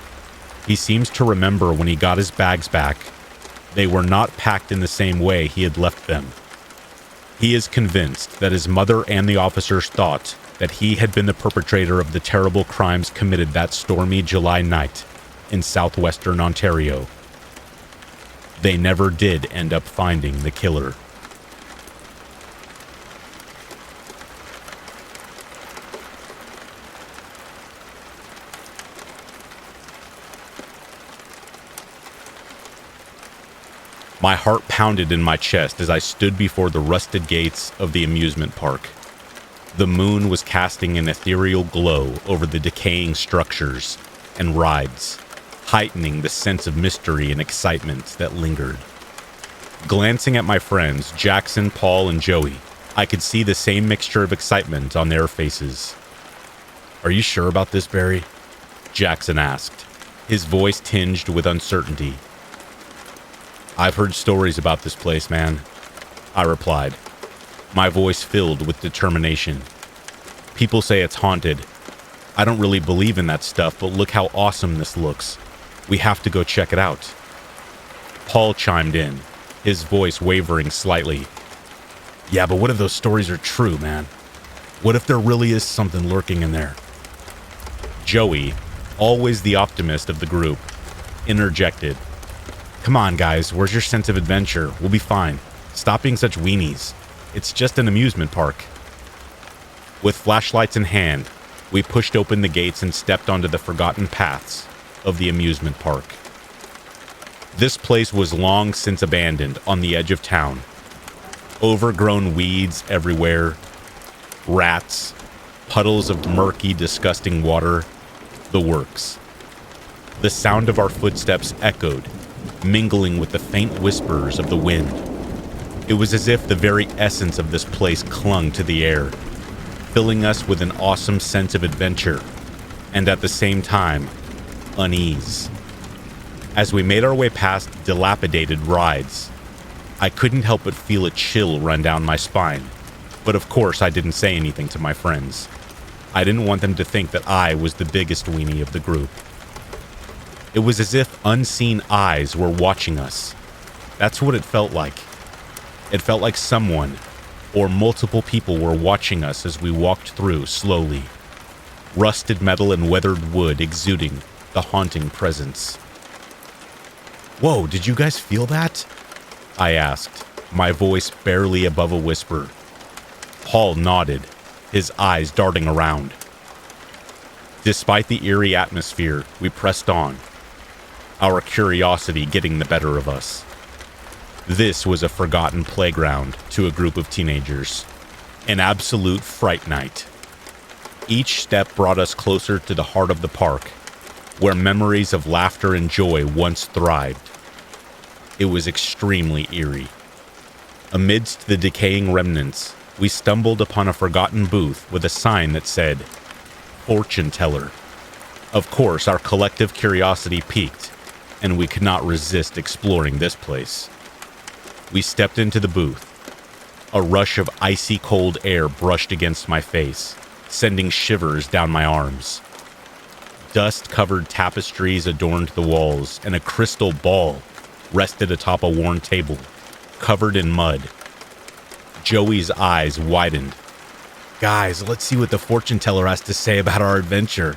he seems to remember when he got his bags back, they were not packed in the same way he had left them. He is convinced that his mother and the officers thought that he had been the perpetrator of the terrible crimes committed that stormy July night in southwestern Ontario. They never did end up finding the killer. My heart pounded in my chest as I stood before the rusted gates of the amusement park. The moon was casting an ethereal glow over the decaying structures and rides, heightening the sense of mystery and excitement that lingered. Glancing at my friends, Jackson, Paul, and Joey, I could see the same mixture of excitement on their faces. "Are you sure about this, Barry?" Jackson asked, his voice tinged with uncertainty. I've heard stories about this place, man, I replied, my voice filled with determination. People say it's haunted. I don't really believe in that stuff, but look how awesome this looks. We have to go check it out. Paul chimed in, his voice wavering slightly. Yeah, but what if those stories are true, man? What if there really is something lurking in there? Joey, always the optimist of the group, interjected. Come on, guys, where's your sense of adventure? We'll be fine. Stop being such weenies. It's just an amusement park. With flashlights in hand, we pushed open the gates and stepped onto the forgotten paths of the amusement park. This place was long since abandoned on the edge of town. Overgrown weeds everywhere, rats, puddles of murky, disgusting water, the works. The sound of our footsteps echoed, mingling with the faint whispers of the wind. It was as if the very essence of this place clung to the air, filling us with an awesome sense of adventure, and at the same time, unease. As we made our way past dilapidated rides, I couldn't help but feel a chill run down my spine, but of course I didn't say anything to my friends. I didn't want them to think that I was the biggest weenie of the group. It was as if unseen eyes were watching us. That's what it felt like. It felt like someone, or multiple people, were watching us as we walked through slowly. Rusted metal and weathered wood exuding the haunting presence. Whoa, did you guys feel that? I asked, my voice barely above a whisper. Paul nodded, his eyes darting around. Despite the eerie atmosphere, we pressed on, our curiosity getting the better of us. This was a forgotten playground to a group of teenagers, an absolute fright night. Each step brought us closer to the heart of the park, where memories of laughter and joy once thrived. It was extremely eerie. Amidst the decaying remnants, we stumbled upon a forgotten booth with a sign that said, Fortune Teller. Of course, our collective curiosity piqued, and we could not resist exploring this place. We stepped into the booth. A rush of icy cold air brushed against my face, sending shivers down my arms. Dust-covered tapestries adorned the walls, and a crystal ball rested atop a worn table, covered in mud. Joey's eyes widened. Guys, let's see what the fortune teller has to say about our adventure.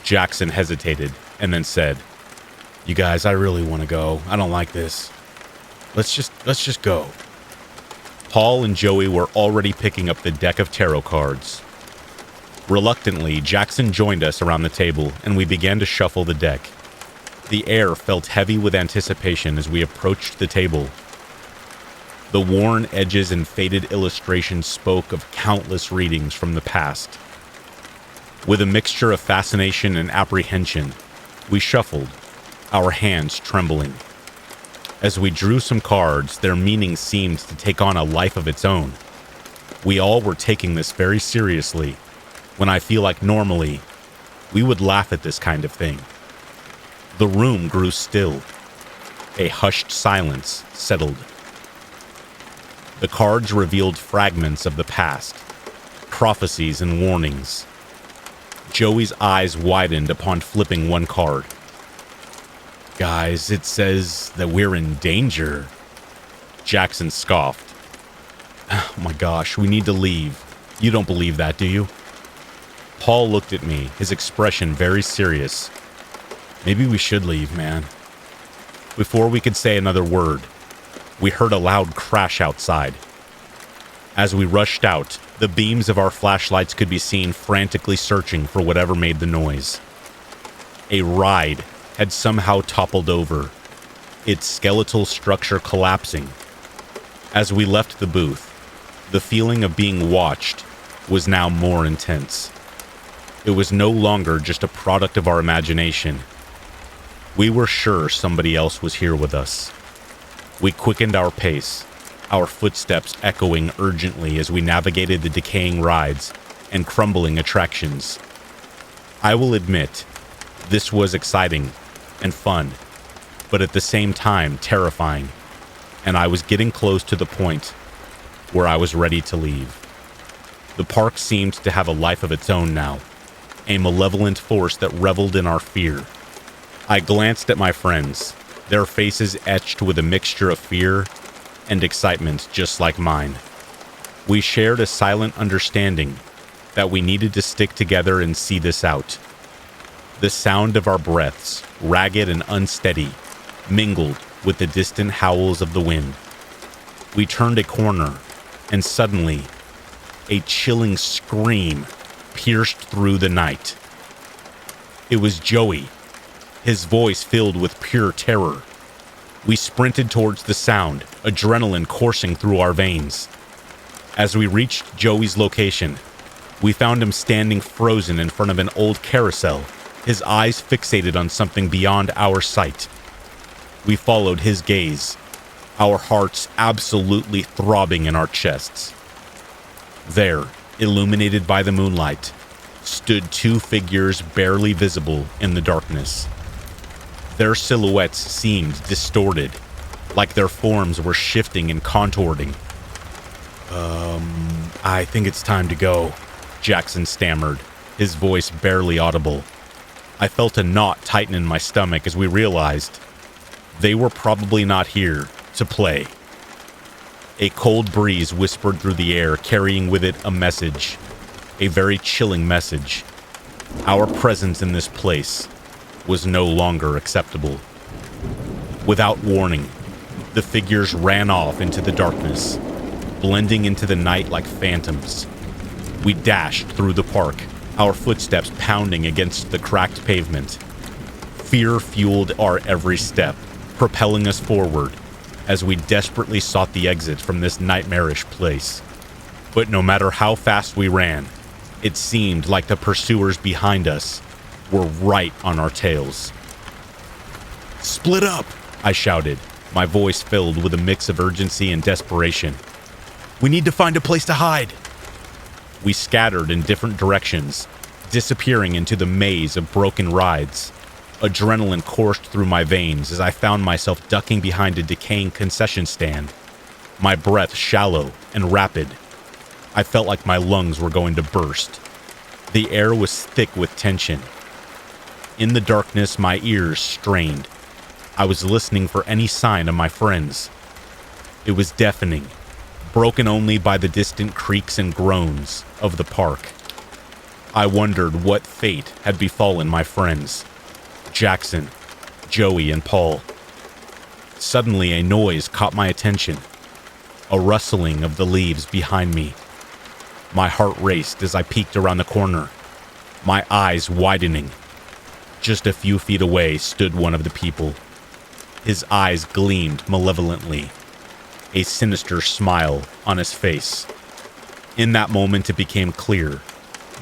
Jackson hesitated, and then said, You guys, I really want to go. I don't like this. Let's just go. Paul and Joey were already picking up the deck of tarot cards. Reluctantly, Jackson joined us around the table, and we began to shuffle the deck. The air felt heavy with anticipation as we approached the table. The worn edges and faded illustrations spoke of countless readings from the past. With a mixture of fascination and apprehension, we shuffled, our hands trembling. As we drew some cards, their meaning seemed to take on a life of its own. We all were taking this very seriously, when I feel like normally, we would laugh at this kind of thing. The room grew still. A hushed silence settled. The cards revealed fragments of the past, prophecies and warnings. Joey's eyes widened upon flipping one card. Guys, it says that we're in danger. Jackson scoffed. Oh my gosh, we need to leave. You don't believe that, do you? Paul looked at me, his expression very serious. Maybe we should leave, man. Before we could say another word, we heard a loud crash outside. As we rushed out, the beams of our flashlights could be seen frantically searching for whatever made the noise. A ride had somehow toppled over, its skeletal structure collapsing. As we left the booth, the feeling of being watched was now more intense. It was no longer just a product of our imagination. We were sure somebody else was here with us. We quickened our pace, our footsteps echoing urgently as we navigated the decaying rides and crumbling attractions. I will admit, This was exciting and fun, but at the same time terrifying, and I was getting close to the point where I was ready to leave. The park seemed to have a life of its own now, a malevolent force that reveled in our fear. I glanced at my friends, their faces etched with a mixture of fear and excitement just like mine. We shared a silent understanding that we needed to stick together and see this out. The sound of our breaths, ragged and unsteady, mingled with the distant howls of the wind. We turned a corner, and suddenly, a chilling scream pierced through the night. It was Joey, his voice filled with pure terror. We sprinted towards the sound, adrenaline coursing through our veins. As we reached Joey's location, we found him standing frozen in front of an old carousel, his eyes fixated on something beyond our sight. We followed his gaze, our hearts absolutely throbbing in our chests. There, illuminated by the moonlight, stood two figures barely visible in the darkness. Their silhouettes seemed distorted, like their forms were shifting and contorting. I think it's time to go," Jackson stammered, his voice barely audible. I felt a knot tighten in my stomach as we realized they were probably not here to play. A cold breeze whispered through the air, carrying with it a message, a very chilling message. Our presence in this place was no longer acceptable. Without warning, the figures ran off into the darkness, blending into the night like phantoms. We dashed through the park, our footsteps pounding against the cracked pavement. Fear fueled our every step, propelling us forward as we desperately sought the exit from this nightmarish place. But no matter how fast we ran, it seemed like the pursuers behind us were right on our tails. "Split up!" I shouted, my voice filled with a mix of urgency and desperation. "We need to find a place to hide!" We scattered in different directions, disappearing into the maze of broken rides. Adrenaline coursed through my veins as I found myself ducking behind a decaying concession stand, my breath shallow and rapid. I felt like my lungs were going to burst. The air was thick with tension. In the darkness, my ears strained. I was listening for any sign of my friends. It was deafening, broken only by the distant creaks and groans of the park. I wondered what fate had befallen my friends, Jackson, Joey, and Paul. Suddenly, a noise caught my attention, a rustling of the leaves behind me. My heart raced as I peeked around the corner, my eyes widening. Just a few feet away stood one of the people. His eyes gleamed malevolently, a sinister smile on his face. In that moment, it became clear.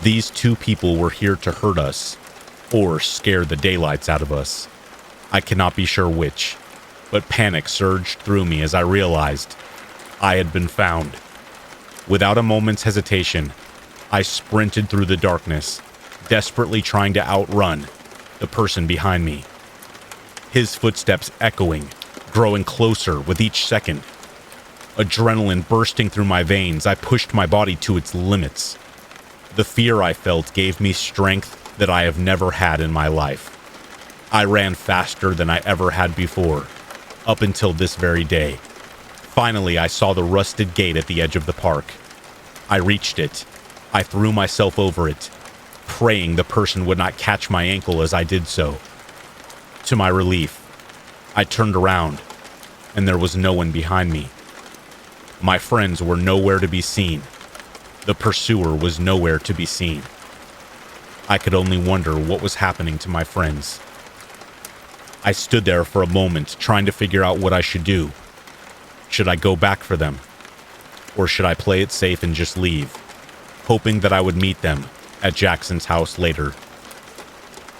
These two people were here to hurt us, or scare the daylights out of us. I cannot be sure which, but panic surged through me as I realized I had been found. Without a moment's hesitation, I sprinted through the darkness, desperately trying to outrun the person behind me. His footsteps echoing, growing closer with each second. Adrenaline bursting through my veins, I pushed my body to its limits. The fear I felt gave me strength that I have never had in my life. I ran faster than I ever had before, up until this very day. Finally, I saw the rusted gate at the edge of the park. I reached it. I threw myself over it, praying the person would not catch my ankle as I did so. To my relief, I turned around, and there was no one behind me. My friends were nowhere to be seen. The pursuer was nowhere to be seen. I could only wonder what was happening to my friends. I stood there for a moment, trying to figure out what I should do. Should I go back for them? Or should I play it safe and just leave, hoping that I would meet them at Jackson's house later?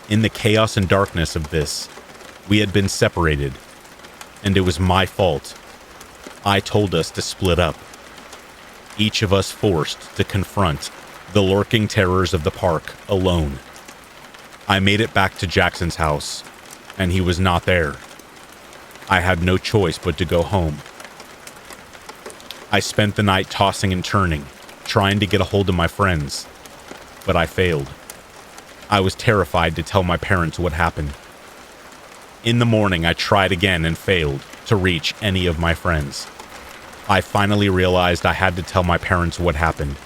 In the chaos and darkness of this, we had been separated, and it was my fault. I told us to split up. Each of us forced to confront the lurking terrors of the park alone. I made it back to Jackson's house, and he was not there. I had no choice but to go home. I spent the night tossing and turning, trying to get a hold of my friends, but I failed. I was terrified to tell my parents what happened. In the morning, I tried again and failed to reach any of my friends. I finally realized I had to tell my parents what happened.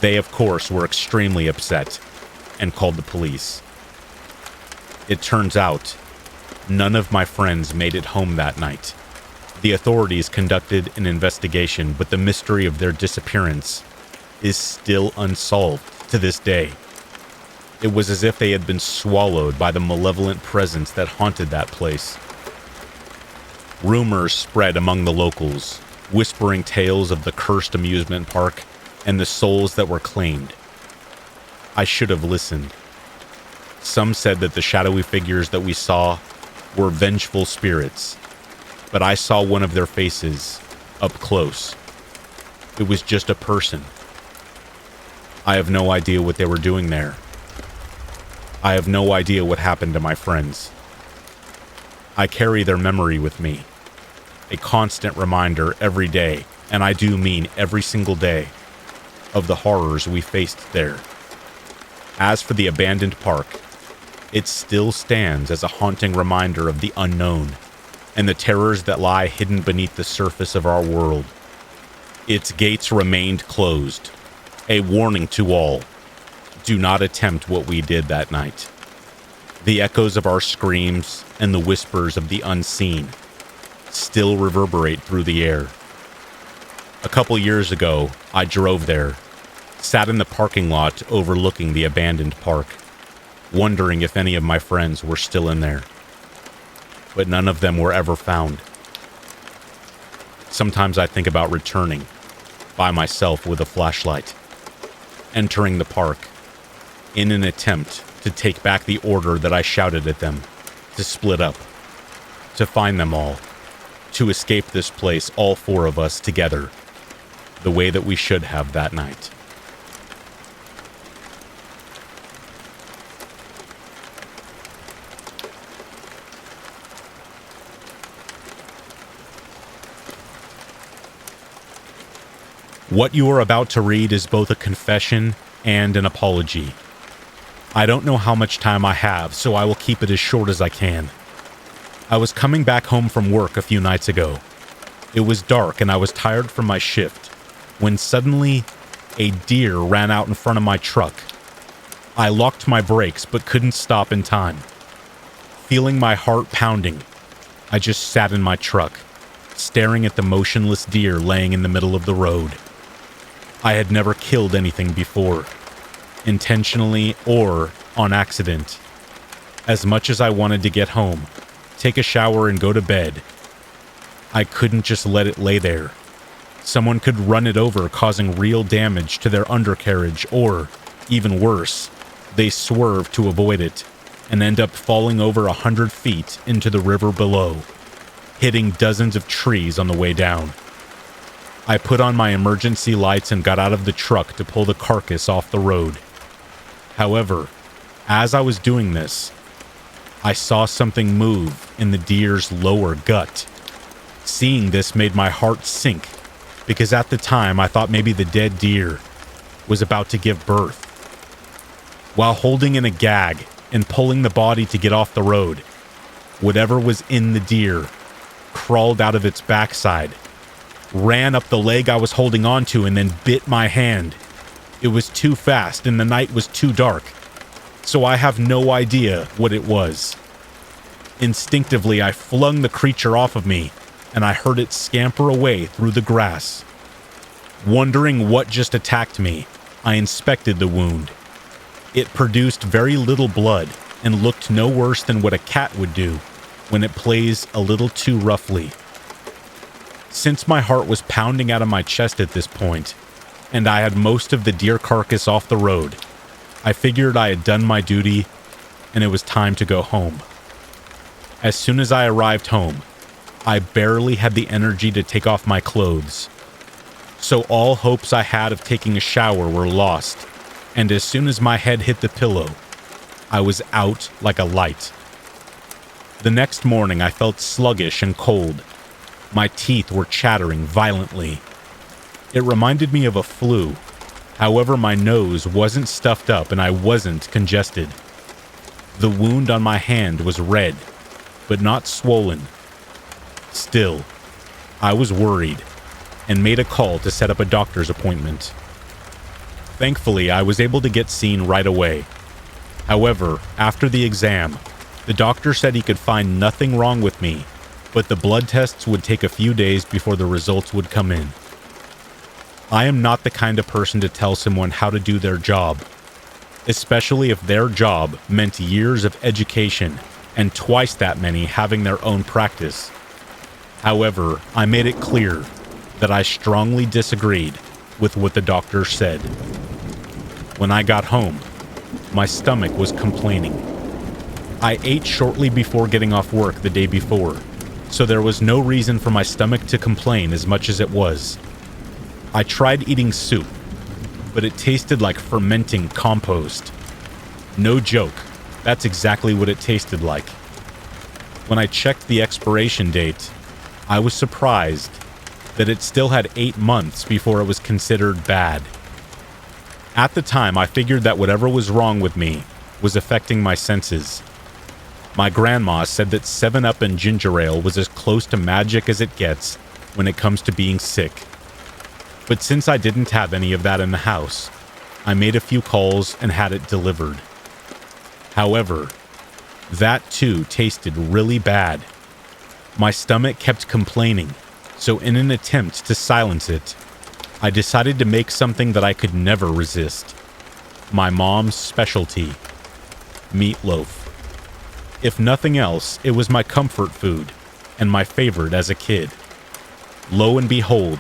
They, of course, were extremely upset and called the police. It turns out, none of my friends made it home that night. The authorities conducted an investigation, but the mystery of their disappearance is still unsolved to this day. It was as if they had been swallowed by the malevolent presence that haunted that place. Rumors spread among the locals, whispering tales of the cursed amusement park and the souls that were claimed. I should have listened. Some said that the shadowy figures that we saw were vengeful spirits, but I saw one of their faces up close. It was just a person. I have no idea what they were doing there. I have no idea what happened to my friends. I carry their memory with me, a constant reminder every day, and I do mean every single day, of the horrors we faced there. As for the abandoned park, it still stands as a haunting reminder of the unknown and the terrors that lie hidden beneath the surface of our world. Its gates remained closed, a warning to all: do not attempt what we did that night. The echoes of our screams and the whispers of the unseen still reverberate through the air. A couple years ago, I drove there, sat in the parking lot overlooking the abandoned park, wondering if any of my friends were still in there. But none of them were ever found. Sometimes I think about returning, by myself with a flashlight, entering the park, in an attempt to take back the order that I shouted at them, to split up, to find them all, to escape this place, all four of us together, the way that we should have that night. What you are about to read is both a confession and an apology. I don't know how much time I have, so I will keep it as short as I can. I was coming back home from work a few nights ago. It was dark and I was tired from my shift, when suddenly a deer ran out in front of my truck. I locked my brakes but couldn't stop in time. Feeling my heart pounding, I just sat in my truck, staring at the motionless deer laying in the middle of the road. I had never killed anything before, intentionally or on accident. As much as I wanted to get home, take a shower and go to bed, I couldn't just let it lay there. Someone could run it over, causing real damage to their undercarriage, or, even worse, they swerve to avoid it and end up falling over 100 feet into the river below, hitting dozens of trees on the way down. I put on my emergency lights and got out of the truck to pull the carcass off the road. However, as I was doing this, I saw something move in the deer's lower gut. Seeing this made my heart sink, because at the time I thought maybe the dead deer was about to give birth. While holding in a gag and pulling the body to get off the road, whatever was in the deer crawled out of its backside, ran up the leg I was holding onto, and then bit my hand. It was too fast and the night was too dark, so I have no idea what it was. Instinctively, I flung the creature off of me, and I heard it scamper away through the grass. Wondering what just attacked me, I inspected the wound. It produced very little blood and looked no worse than what a cat would do when it plays a little too roughly. Since my heart was pounding out of my chest at this point, and I had most of the deer carcass off the road, I figured I had done my duty and it was time to go home. As soon as I arrived home, I barely had the energy to take off my clothes. So all hopes I had of taking a shower were lost, and as soon as my head hit the pillow, I was out like a light. The next morning, I felt sluggish and cold. My teeth were chattering violently. It reminded me of a flu. However, my nose wasn't stuffed up and I wasn't congested. The wound on my hand was red, but not swollen. Still, I was worried and made a call to set up a doctor's appointment. Thankfully, I was able to get seen right away. However, after the exam, the doctor said he could find nothing wrong with me, but the blood tests would take a few days before the results would come in. I am not the kind of person to tell someone how to do their job, especially if their job meant years of education and twice that many having their own practice. However, I made it clear that I strongly disagreed with what the doctor said. When I got home, my stomach was complaining. I ate shortly before getting off work the day before, so there was no reason for my stomach to complain as much as it was. I tried eating soup, but it tasted like fermenting compost. No joke, that's exactly what it tasted like. When I checked the expiration date, I was surprised that it still had 8 months before it was considered bad. At the time, I figured that whatever was wrong with me was affecting my senses. My grandma said that 7-Up and ginger ale was as close to magic as it gets when it comes to being sick. But since I didn't have any of that in the house, I made a few calls and had it delivered. However, that too tasted really bad. My stomach kept complaining, so in an attempt to silence it, I decided to make something that I could never resist. My mom's specialty, meatloaf. If nothing else, it was my comfort food and my favorite as a kid. Lo and behold,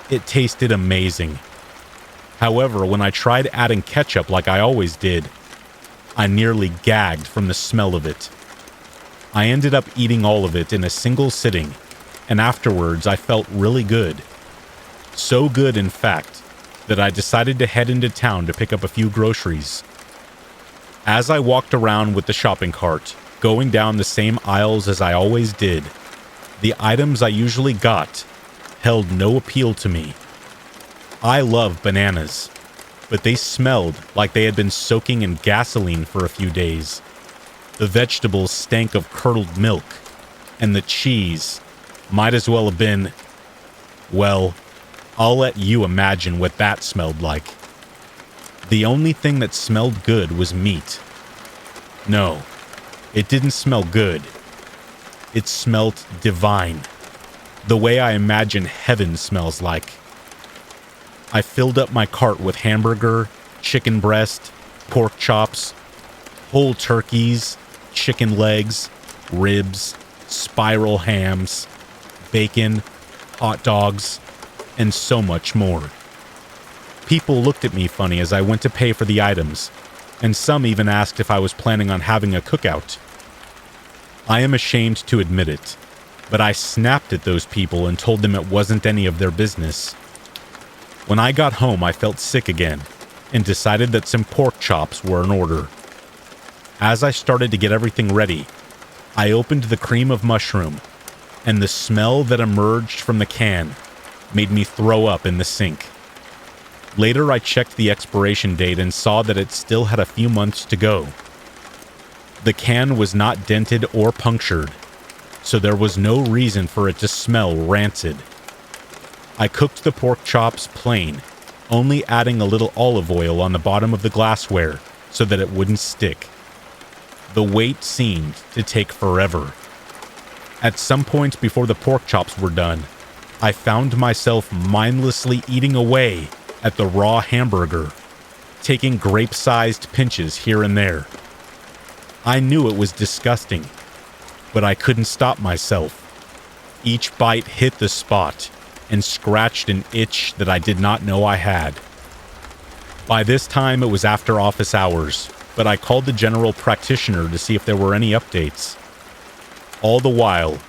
it tasted amazing. However, when I tried adding ketchup like I always did, I nearly gagged from the smell of it. I ended up eating all of it in a single sitting, and afterwards I felt really good. So good, in fact, that I decided to head into town to pick up a few groceries. As I walked around with the shopping cart, going down the same aisles as I always did, the items I usually got held no appeal to me. I love bananas, but they smelled like they had been soaking in gasoline for a few days. The vegetables stank of curdled milk, and the cheese might as well have been, well, I'll let you imagine what that smelled like. The only thing that smelled good was meat. No, it didn't smell good. It smelled divine, the way I imagine heaven smells like. I filled up my cart with hamburger, chicken breast, pork chops, whole turkeys, chicken legs, ribs, spiral hams, bacon, hot dogs, and so much more. People looked at me funny as I went to pay for the items, and some even asked if I was planning on having a cookout. I am ashamed to admit it, but I snapped at those people and told them it wasn't any of their business. When I got home, I felt sick again, and decided that some pork chops were in order. As I started to get everything ready, I opened the cream of mushroom, and the smell that emerged from the can made me throw up in the sink. Later, I checked the expiration date and saw that it still had a few months to go. The can was not dented or punctured, so there was no reason for it to smell rancid. I cooked the pork chops plain, only adding a little olive oil on the bottom of the glassware so that it wouldn't stick. The wait seemed to take forever. At some point before the pork chops were done, I found myself mindlessly eating away at the raw hamburger, taking grape-sized pinches here and there. I knew it was disgusting, but I couldn't stop myself. Each bite hit the spot and scratched an itch that I did not know I had. By this time, it was after office hours, but I called the general practitioner to see if there were any updates. All the while,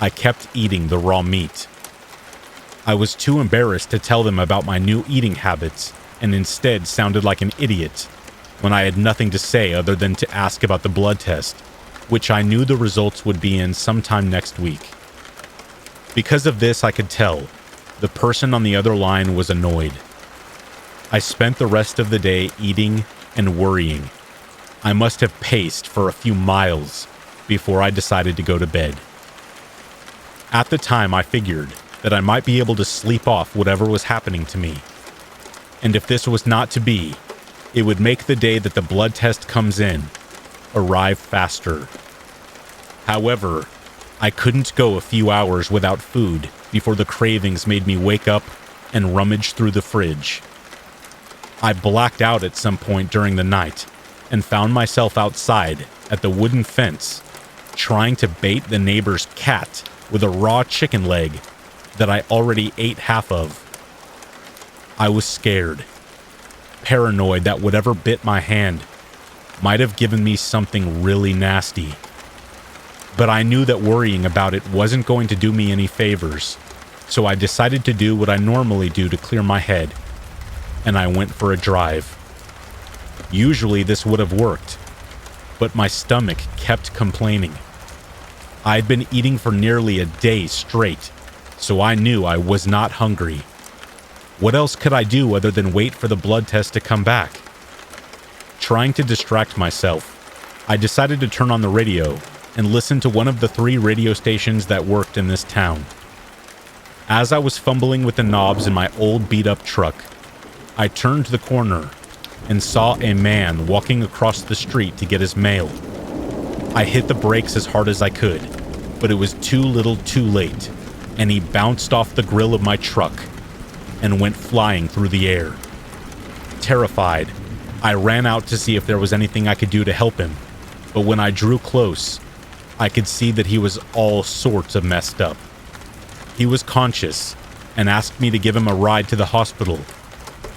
I kept eating the raw meat. I was too embarrassed to tell them about my new eating habits and instead sounded like an idiot. when I had nothing to say other than to ask about the blood test, which I knew the results would be in sometime next week. Because of this, I could tell the person on the other line was annoyed. I spent the rest of the day eating and worrying. I must have paced for a few miles before I decided to go to bed. At the time, I figured that I might be able to sleep off whatever was happening to me. And if this was not to be, it would make the day that the blood test comes in arrive faster. However, I couldn't go a few hours without food before the cravings made me wake up and rummage through the fridge. I blacked out at some point during the night and found myself outside at the wooden fence trying to bait the neighbor's cat with a raw chicken leg that I already ate half of. I was scared, paranoid that whatever bit my hand might have given me something really nasty. But I knew that worrying about it wasn't going to do me any favors, so I decided to do what I normally do to clear my head, and I went for a drive. Usually this would have worked, but my stomach kept complaining. I'd been eating for nearly a day straight, so I knew I was not hungry. What else could I do other than wait for the blood test to come back? Trying to distract myself, I decided to turn on the radio and listen to one of the 3 radio stations that worked in this town. As I was fumbling with the knobs in my old beat-up truck, I turned the corner and saw a man walking across the street to get his mail. I hit the brakes as hard as I could, but it was too little too late, and he bounced off the grill of my truck and went flying through the air. Terrified, I ran out to see if there was anything I could do to help him, but when I drew close, I could see that he was all sorts of messed up. He was conscious and asked me to give him a ride to the hospital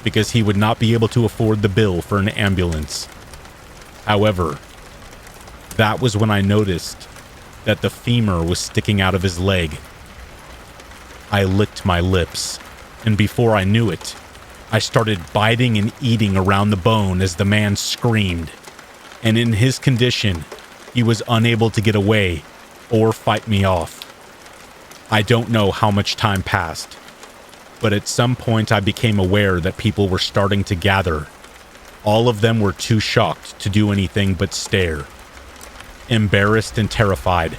because he would not be able to afford the bill for an ambulance. However, that was when I noticed that the femur was sticking out of his leg. I licked my lips, and before I knew it, I started biting and eating around the bone as the man screamed. And in his condition, he was unable to get away or fight me off. I don't know how much time passed, but at some point I became aware that people were starting to gather. All of them were too shocked to do anything but stare. Embarrassed and terrified,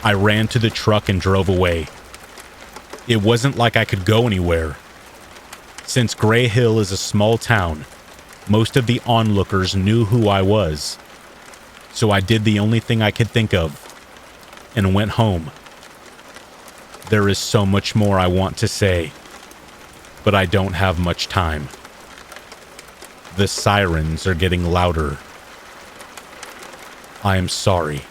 I ran to the truck and drove away. It wasn't like I could go anywhere. Since Gray Hill is a small town, most of the onlookers knew who I was. So I did the only thing I could think of and went home. There is so much more I want to say, but I don't have much time. The sirens are getting louder. I am sorry.